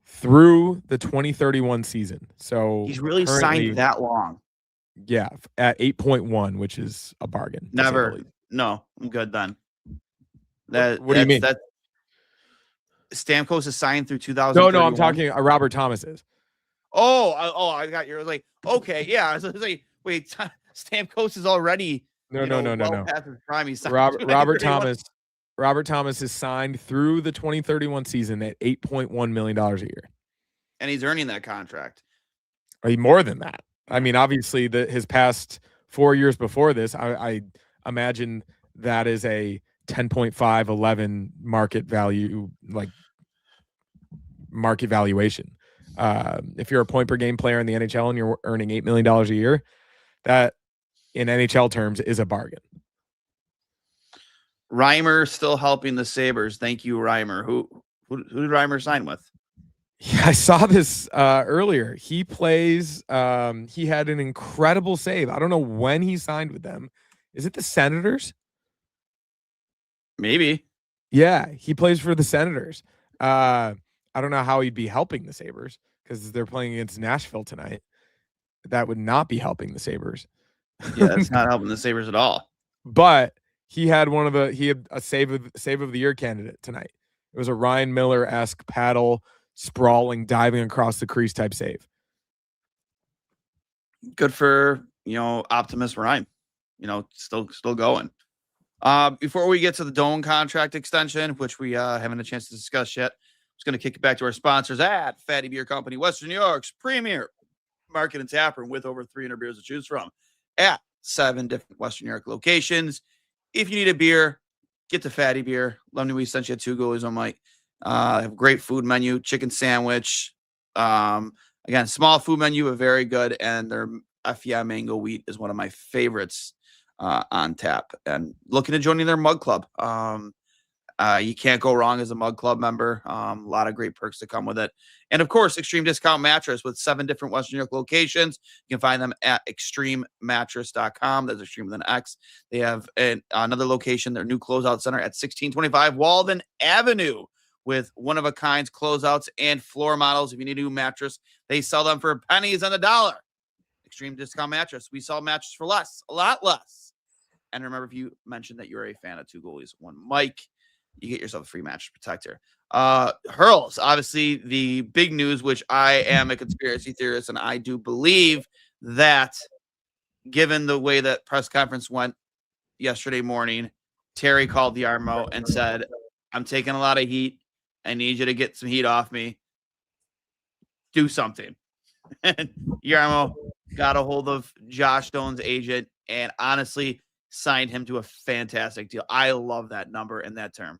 Through the 2031 season. So he's really signed that long. Yeah, at 8.1, which is a bargain. Never. No, I'm good then. What do you mean? That Stamkos is signed through 2000. No, I'm talking Robert Thomas is. Oh, I got you. I was like, okay, yeah. I was like, wait, Stamkos is already no. past his prime. He's Robert Thomas is signed through the 2031 season at $8.1 million a year. And he's earning that contract. More than that. I mean, obviously, his past 4 years before this, I imagine that is a 10.5, 11 market valuation. If you're a point per game player in the NHL and you're earning $8 million a year, that in NHL terms is a bargain. Reimer still helping the Sabres. Thank you, Reimer. Who did Reimer sign with? Yeah, I saw this earlier. He plays. He had an incredible save. I don't know when he signed with them. Is it the Senators? Maybe. Yeah, he plays for the Senators. I don't know how he'd be helping the Sabres because they're playing against Nashville tonight. That would not be helping the Sabres. Yeah, it's not helping the Sabres at all. But he had a save of the year candidate tonight. It was a Ryan Miller-esque paddle, sprawling, diving across the crease type save. Good for, Optimus Ryan, still going. Before we get to the Doan contract extension, which we haven't had a chance to discuss yet, I'm just going to kick it back to our sponsors at Fatty Beer Company, Western New York's premier market and tap room with over 300 beers to choose from at 7 different Western New York locations. If you need a beer, get to Fatty Beer. Let me know we sent you 2 goalies on Mike. Have a great food menu, chicken sandwich. Again, small food menu, but very good. And their FEI mango wheat is one of my favorites on tap. And looking to joining their mug club. You can't go wrong as a mug club member. A lot of great perks that come with it. And of course, Extreme Discount Mattress with 7 different Western New York locations. You can find them at extrememattress.com. That's Extreme with an X. They have another location, their new closeout center at 1625 Walden Avenue, with one-of-a-kind closeouts and floor models. If you need a new mattress, they sell them for pennies on the dollar. Extreme Discount Mattress. We sell mattresses for less, a lot less. And remember, if you mentioned that you're a fan of 2 goalies, 1 Mike, you get yourself a free mattress protector. Hurls, obviously the big news, which I am a conspiracy theorist, and I do believe that given the way that press conference went yesterday morning, Terry called the Yarmo and said, I'm taking a lot of heat. I need you to get some heat off me. Do something. And Yarmo got a hold of Josh Doan's agent and honestly signed him to a fantastic deal. I love that number and that term.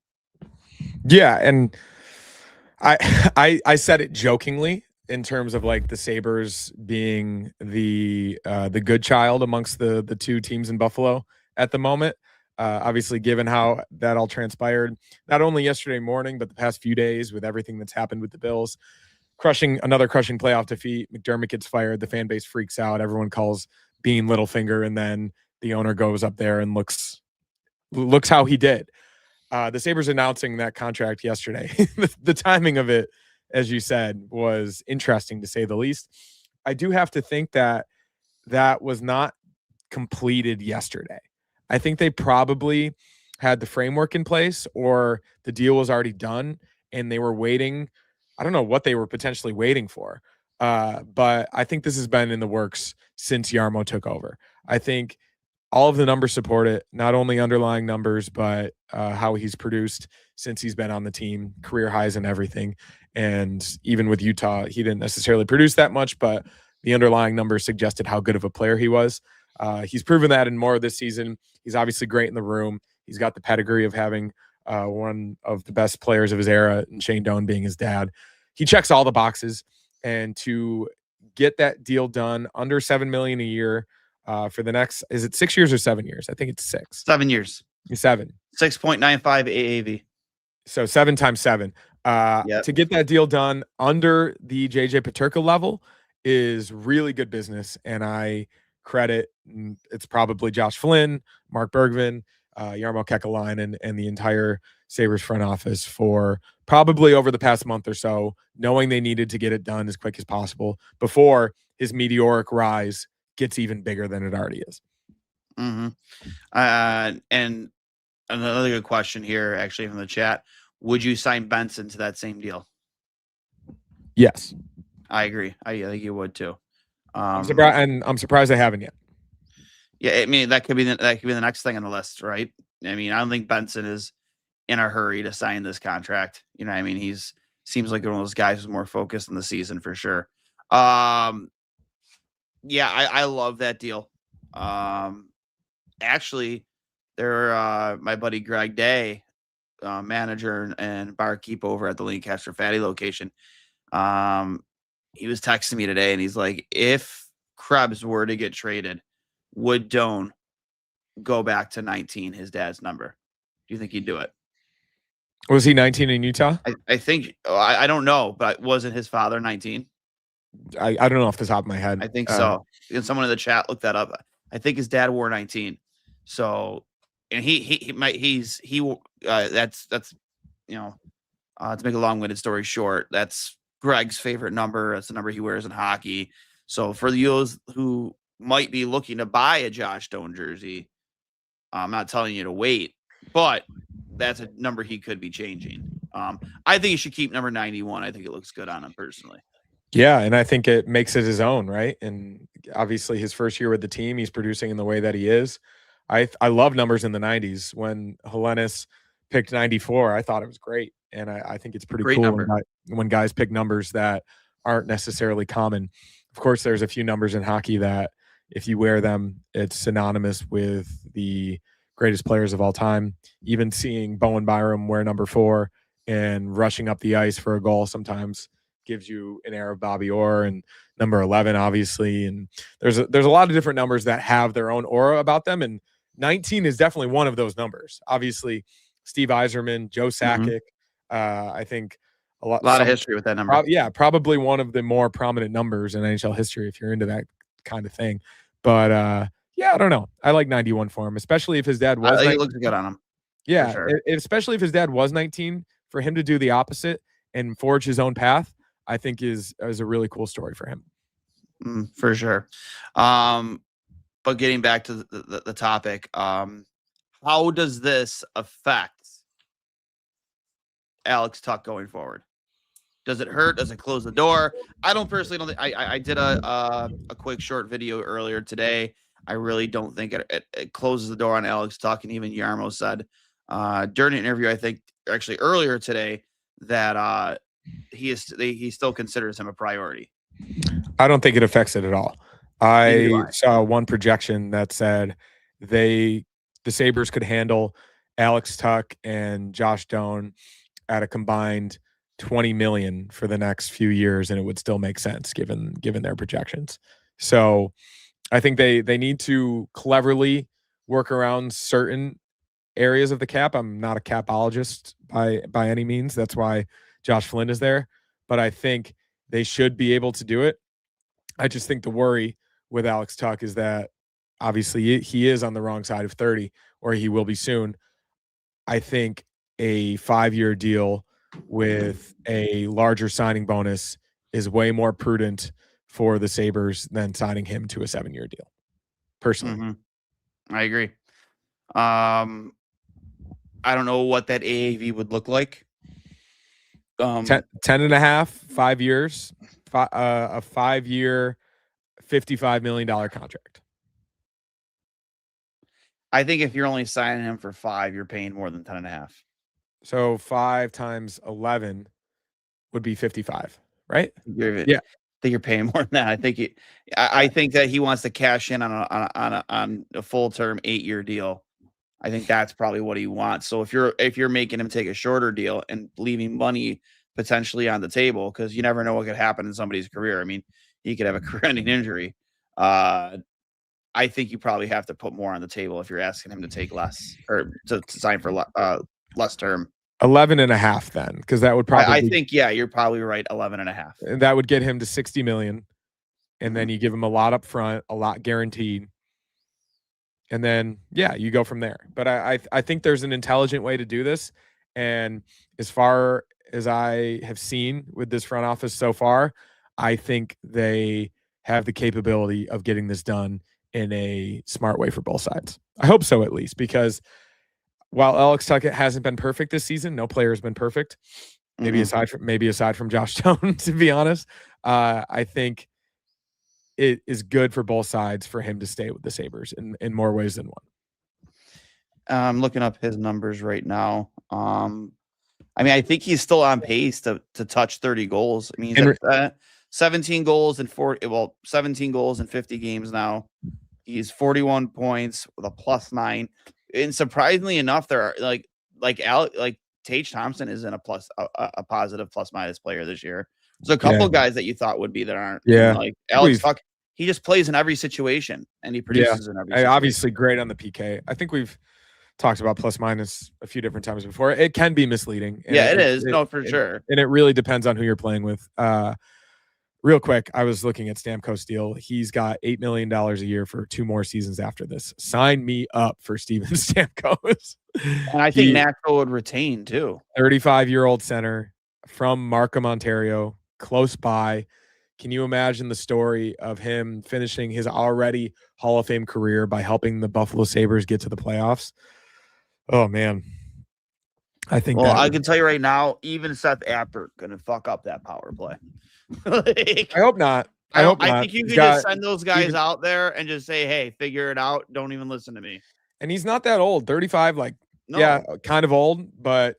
Yeah, and I said it jokingly in terms of like the Sabres being the good child amongst the 2 teams in Buffalo at the moment. Obviously, given how that all transpired, not only yesterday morning, but the past few days with everything that's happened with the Bills, another crushing playoff defeat. McDermott gets fired. The fan base freaks out. Everyone calls Bean Littlefinger, and then the owner goes up there and looks how he did. The Sabres announcing that contract yesterday. The timing of it, as you said, was interesting to say the least. I do have to think that was not completed yesterday. I think they probably had the framework in place, or the deal was already done and they were waiting. I don't know what they were potentially waiting for. But I think this has been in the works since Yarmo took over. I think all of the numbers support it, not only underlying numbers, but how he's produced since he's been on the team, career highs and everything. And even with Utah, he didn't necessarily produce that much, but the underlying numbers suggested how good of a player he was. He's proven that in more this season. He's obviously great in the room. He's got the pedigree of having one of the best players of his era, and Shane Doan being his dad. He checks all the boxes, and to get that deal done under $7 million a year for the next, is it 6 years or 7 years? I think it's 6. 7 years. 7. 6.95 AAV. So 7 times 7. Yep. To get that deal done under the JJ Peterka level is really good business, and I credit, it's probably Josh Flynn, Mark Bergvin, Jarmo Kekalainen, and the entire Sabres front office for probably over the past month or so, knowing they needed to get it done as quick as possible before his meteoric rise gets even bigger than it already is. Mm-hmm. And another good question here, actually, from the chat. Would you sign Benson to that same deal? Yes. I agree. I think you would too. I'm surprised they haven't yet. Yeah, I mean that could be the next thing on the list, right? I mean, I don't think Benson is in a hurry to sign this contract. You know, I mean, seems like one of those guys who's more focused in the season for sure. Yeah, I love that deal. Actually, my buddy Greg Day, manager and barkeep over at the Lancaster Fatty location, he was texting me today, and he's like, if Krebs were to get traded, would Doan go back to 19, his dad's number? Do you think he'd do it? Was he 19 in Utah? I think, I don't know, but wasn't his father 19? I don't know off the top of my head. I think so. And someone in the chat looked that up. I think his dad wore 19. So, and that's, you know, to make a long-winded story short, that's Greg's favorite number. That's the number he wears in hockey. So for those who might be looking to buy a Josh Doan jersey, I'm not telling you to wait, but that's a number he could be changing. I think he should keep number 91. I think it looks good on him personally. Yeah, and I think it makes it his own, right? And obviously his first year with the team, he's producing in the way that he is. I love numbers in the 90s. When Helenius picked 94, I thought it was great. And I think it's pretty cool when guys pick numbers that aren't necessarily common. Of course, there's a few numbers in hockey that if you wear them, it's synonymous with the greatest players of all time. Even seeing Bowen Byram wear number 4 and rushing up the ice for a goal sometimes gives you an air of Bobby Orr, and number 11, obviously. And there's a lot of different numbers that have their own aura about them. And 19 is definitely one of those numbers. Obviously, Steve Yzerman, Joe Sakic. I think a lot of history with that number. Probably one of the more prominent numbers in NHL history if you're into that kind of thing. But I don't know. I like 91 for him, especially if his dad was. He looks good on him. Yeah, sure. Especially if his dad was 19. For him to do the opposite and forge his own path, I think is a really cool story for him. For sure. But getting back to the topic, how does this affect Alex Tuch going forward? Does it hurt? Does it close the door? I don't personally think I did a quick short video earlier today. I really don't think it closes the door on Alex Tuch, and even Jarmo said during an interview, I think actually earlier today, that he still considers him a priority. I don't think it affects it at all. I saw one projection that said the Sabres could handle Alex Tuch and Josh Doan at a combined $20 million for the next few years, and it would still make sense given their projections. So I think they need to cleverly work around certain areas of the cap. I'm not a capologist by any means. That's why Josh Flynn is there. But I think they should be able to do it. I just think the worry with Alex Tuch is that obviously he is on the wrong side of 30, or he will be soon. I think a 5-year deal with a larger signing bonus is way more prudent for the Sabres than signing him to a 7-year deal. Personally. I agree. I don't know what that AAV would look like. 10 and a half, 5 years, a 5-year, $55 million contract. I think if you're only signing him for 5, you're paying more than 10 and a half. So 5 times 11 would be 55, right? Yeah. I think you're paying more than that. I think that he wants to cash in on a full term 8-year deal. I think that's probably what he wants. So if you're making him take a shorter deal and leaving money potentially on the table, because you never know what could happen in somebody's career. I mean, he could have a career-ending injury. I think you probably have to put more on the table if you're asking him to take less or to sign for less term. 11.5 then, because that would probably I think, yeah, you're probably right. 11.5. That would get him to 60 million. And then you give him a lot up front, a lot guaranteed. And then, yeah, you go from there. But I think there's an intelligent way to do this. And as far as I have seen with this front office so far, I think they have the capability of getting this done in a smart way for both sides. I hope so, at least, because while Alex Tuckett hasn't been perfect this season, no player has been perfect. Maybe aside from Josh Doan, to be honest. I think it is good for both sides for him to stay with the Sabres in more ways than one. I'm looking up his numbers right now. I mean, I think he's still on pace to touch 30 goals. I mean, he's at 17 goals and 17 goals in 50 games now. He's 41 points with a +9. And surprisingly enough, there are like Tage Thompson is in a positive plus-minus player this year. There's a couple guys that you thought would be that aren't. Yeah. Like Alex Tuck, he just plays in every situation and he produces in every situation. Obviously great on the PK. I think we've talked about plus-minus a few different times before. It can be misleading. Yeah, it is. No, for sure. And it really depends on who you're playing with. Real quick, I was looking at Stamkos' deal. He's got $8 million a year for 2 more seasons after this. Sign me up for Steven Stamkos. And I think Nashville would retain too. 35-year-old center from Markham, Ontario, close by. Can you imagine the story of him finishing his already Hall of Fame career by helping the Buffalo Sabres get to the playoffs? Oh, man. I think I can tell you right now, even Seth Appert going to fuck up that power play. I hope not. I think you can just send those guys out there and just say, hey, figure it out. Don't even listen to me. And he's not that old. 35, kind of old, but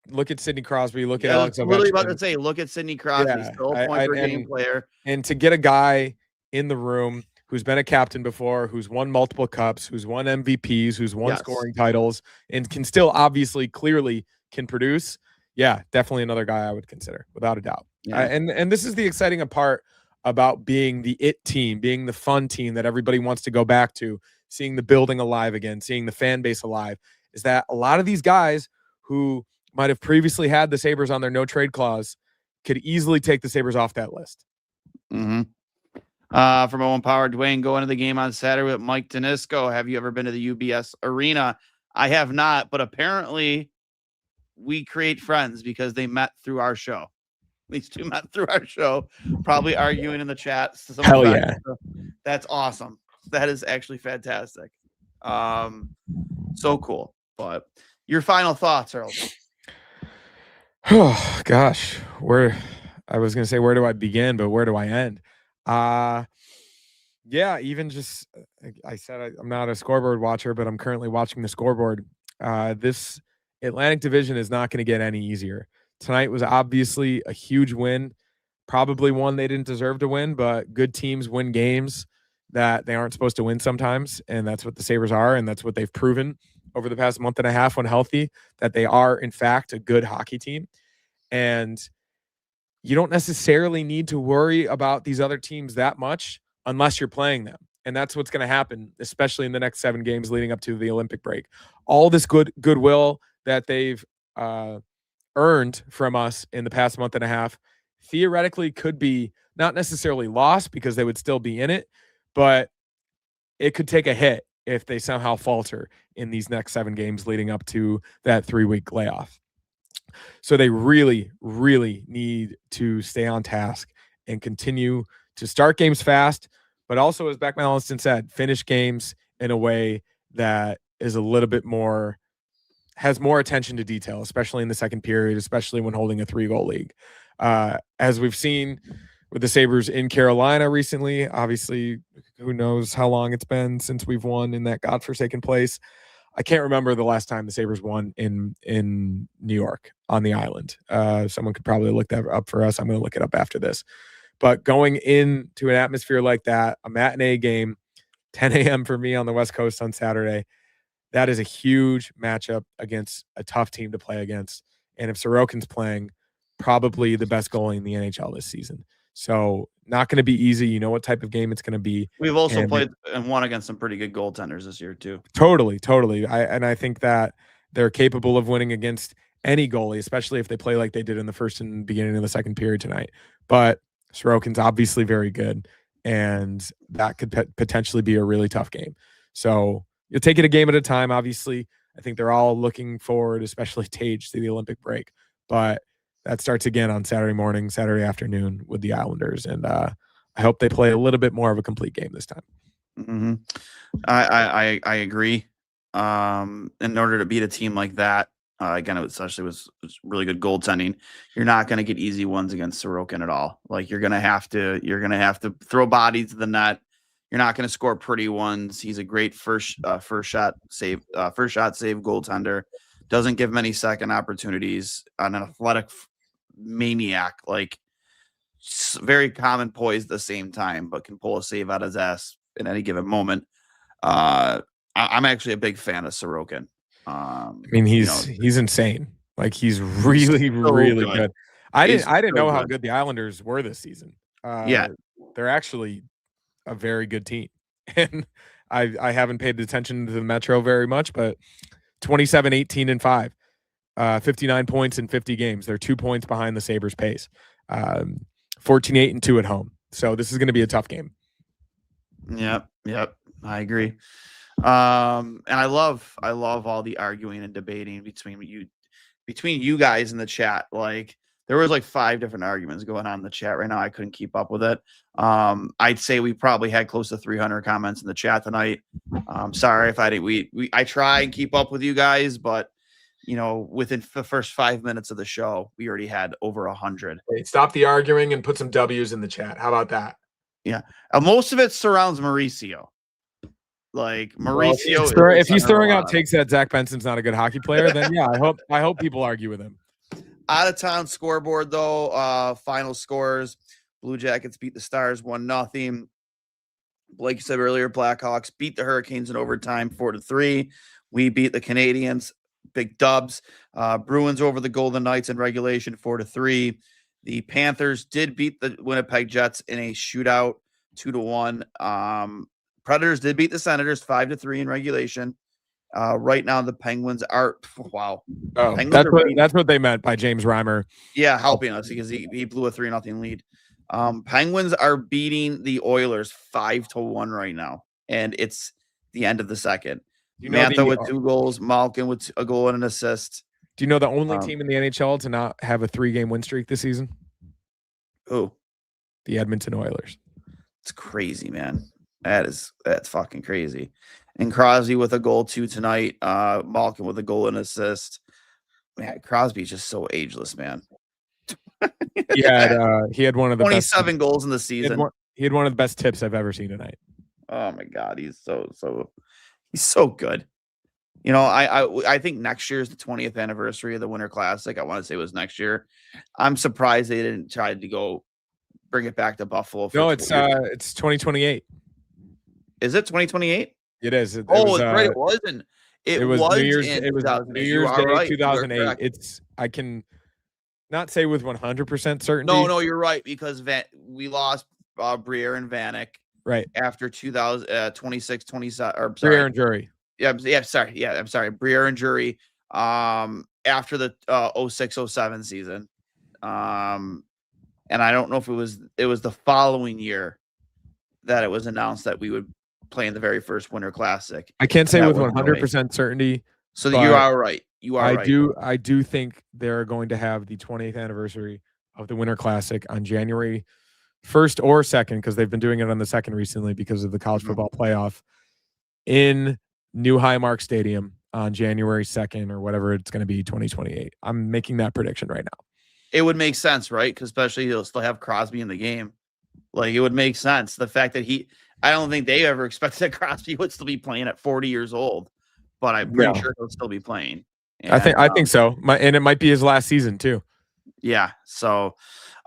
look at Sidney Crosby. Look at Alex Ovechkin. I was really about to say, look at Sidney Crosby. Still a point-per-game player. And to get a guy in the room who's been a captain before, who's won multiple cups, who's won MVPs, who's won scoring titles, and can still obviously clearly can produce, definitely another guy I would consider, without a doubt. Yeah. And this is the exciting part about being the it team, being the fun team that everybody wants to go back to, seeing the building alive again, seeing the fan base alive, is that a lot of these guys who might have previously had the Sabres on their no-trade clause could easily take the Sabres off that list. Mm-hmm. From Owen Power, Duane, go into the game on Saturday with Mike Danisco. Have you ever been to the UBS Arena? I have not, but apparently we create friends because they met through our show. These two met through our show, probably arguing in the chat. Hell yeah. That's awesome. That is actually fantastic. So cool. But your final thoughts, Earl? Oh, gosh. I was going to say, where do I begin, but where do I end? Even just, I said I'm not a scoreboard watcher, but I'm currently watching the scoreboard. This Atlantic Division is not going to get any easier. Tonight was obviously a huge win, probably one they didn't deserve to win, but good teams win games that they aren't supposed to win sometimes, and that's what the Sabres are, and that's what they've proven over the past month and a half when healthy, that they are, in fact, a good hockey team. And you don't necessarily need to worry about these other teams that much unless you're playing them. And that's what's going to happen, especially in the next 7 games leading up to the Olympic break. All this goodwill that they've earned from us in the past month and a half theoretically could be not necessarily lost because they would still be in it, but it could take a hit if they somehow falter in these next 7 games leading up to that 3-week layoff. So they really, really need to stay on task and continue to start games fast, but also, as Beckman Alliston said, finish games in a way that is a little bit more, has more attention to detail, especially in the second period, especially when holding a 3-goal lead. As we've seen with the Sabres in Carolina recently, obviously, who knows how long it's been since we've won in that godforsaken place. I can't remember the last time the Sabres won in New York on the island. Someone could probably look that up for us. I'm going to look it up after this. But going into an atmosphere like that, a matinee game, 10 a.m. for me on the West Coast on Saturday, that is a huge matchup against a tough team to play against. And if Sorokin's playing, probably the best goalie in the NHL this season. So not going to be easy. You know what type of game it's going to be. We've also played and won against some pretty good goaltenders this year too. Totally. I think that they're capable of winning against any goalie, especially if they play like they did in the first and beginning of the second period tonight. But Sorokin's obviously very good, and that could potentially be a really tough game. So you'll take it a game at a time. Obviously, I think they're all looking forward, especially Tage, to the Olympic break. But that starts again on Saturday morning, Saturday afternoon with the Islanders, and I hope they play a little bit more of a complete game this time. Mm-hmm. I agree. In order to beat a team like that, again, it especially was really good goaltending. You're not going to get easy ones against Sorokin at all. Like you're going to have to throw bodies to the net. You're not going to score pretty ones. He's a great first shot save goaltender. Doesn't give many second opportunities. An athletic maniac, like very common poise at the same time, but can pull a save out of his ass in any given moment. I'm actually a big fan of Sorokin. I mean, he's insane. Like he's really good. I didn't know how good the Islanders were this season. Yeah, they're actually a very good team, and I haven't paid attention to the Metro very much, but 27, 18, and 5, 59 points in 50 games. They're 2 points behind the Sabres pace. 14, 8, and 2 at home. So this is going to be a tough game. Yep. I agree. And I love all the arguing and debating between you guys in the chat. Like there was like 5 different arguments going on in the chat right now. I couldn't keep up with it. I'd say we probably had close to 300 comments in the chat tonight. Sorry if I didn't. I try and keep up with you guys, but within the first 5 minutes of the show, we already had over 100. Wait, stop the arguing and put some W's in the chat. How about that? Yeah. Most of it surrounds Mauricio. Like Mauricio, well, if he's throwing out takes that Zach Benson's not a good hockey player, then yeah, I hope people argue with him. Out of town scoreboard though, final scores: Blue Jackets beat the Stars 1-0. Blake said earlier, Blackhawks beat the Hurricanes in overtime 4-3. We beat the Canadians, big dubs. Bruins over the Golden Knights in regulation 4-3. The Panthers did beat the Winnipeg Jets in a shootout 2-1. Predators did beat the Senators 5-3 in regulation. Right now, the Penguins are wow. Oh, that's what they meant by James Reimer. Yeah, helping us because he blew a 3-0 lead. Penguins are beating the Oilers 5-1 right now, and it's the end of the second. Mantha with 2 goals, Malkin with a goal and an assist. Do you know the only team in the NHL to not have a 3-game win streak this season? Who? The Edmonton Oilers. It's crazy, man. That's fucking crazy. And Crosby with a goal too tonight. Malkin with a goal and assist. Man, Crosby's just so ageless, man. he had one of the 27 goals in the season. He had one of the best tips I've ever seen tonight. Oh my god, he's so good. I think next year is the 20th anniversary of the Winter Classic. I want to say it was next year. I'm surprised they didn't try to go bring it back to Buffalo. No, it's 2028. Is it 2028? It is. It was right. It wasn't. It was New Year's. It was New Year's Day, 2008. I can not say with 100% certainty. No, you're right because we lost Briere and Vanek. Right after 2026, 27. Or sorry, Briere and Jury. I'm sorry. Briere and Jury. After the 06-07 season. And I don't know if it was the following year that it was announced that we would play in the very first Winter Classic. I can't say with 100% certainty. So you are right. I do think they're going to have the 20th anniversary of the Winter Classic on January 1st or 2nd, because they've been doing it on the 2nd recently because of the college football playoff in New Highmark Stadium on January 2nd or whatever it's going to be, 2028. I'm making that prediction right now. It would make sense, right? Because especially he'll still have Crosby in the game. Like it would make sense. The fact that I don't think they ever expected that Crosby would still be playing at 40 years old, but I'm pretty sure he'll still be pplaying. And, I think so. And it might be his last season too. Yeah. So,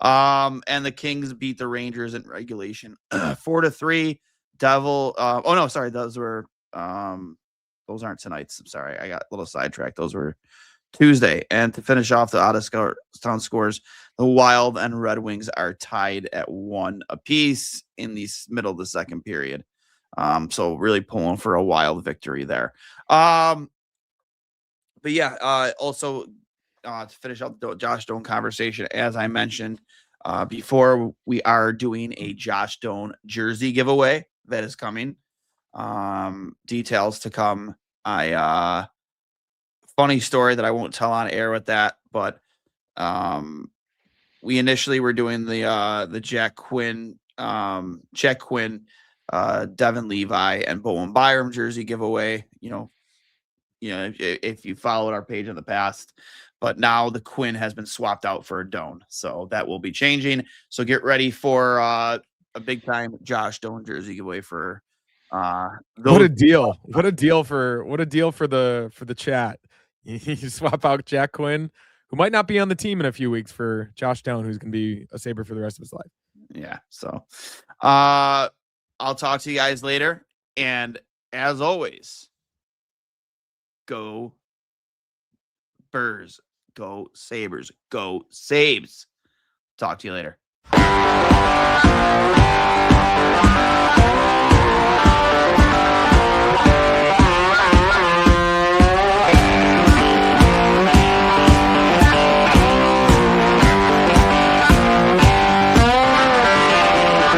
and the Kings beat the Rangers in regulation 4-3. Those were those aren't tonight's. I'm sorry. I got a little sidetracked. Those were Tuesday. And to finish off the out of town scores, the Wild and Red Wings are tied at 1 apiece in the middle of the second period. So really pulling for a Wild victory there. But yeah, also to finish up the Josh Doan conversation, as I mentioned before, we are doing a Josh Doan jersey giveaway that is coming. Details to come. Funny story that I won't tell on air with that, but we initially were doing the Jack Quinn, Devin Levi, and Bowen Byram jersey giveaway. If you followed our page in the past, but now the Quinn has been swapped out for a Doan, so that will be changing. So get ready for a big time Josh Doan jersey giveaway for what a deal! What a deal for the chat. You swap out Jack Quinn, who might not be on the team in a few weeks, for Josh Doan, who's going to be a Sabre for the rest of his life. Yeah. So I'll talk to you guys later. And as always, go Birds, go Sabres, go Sabes. Talk to you later.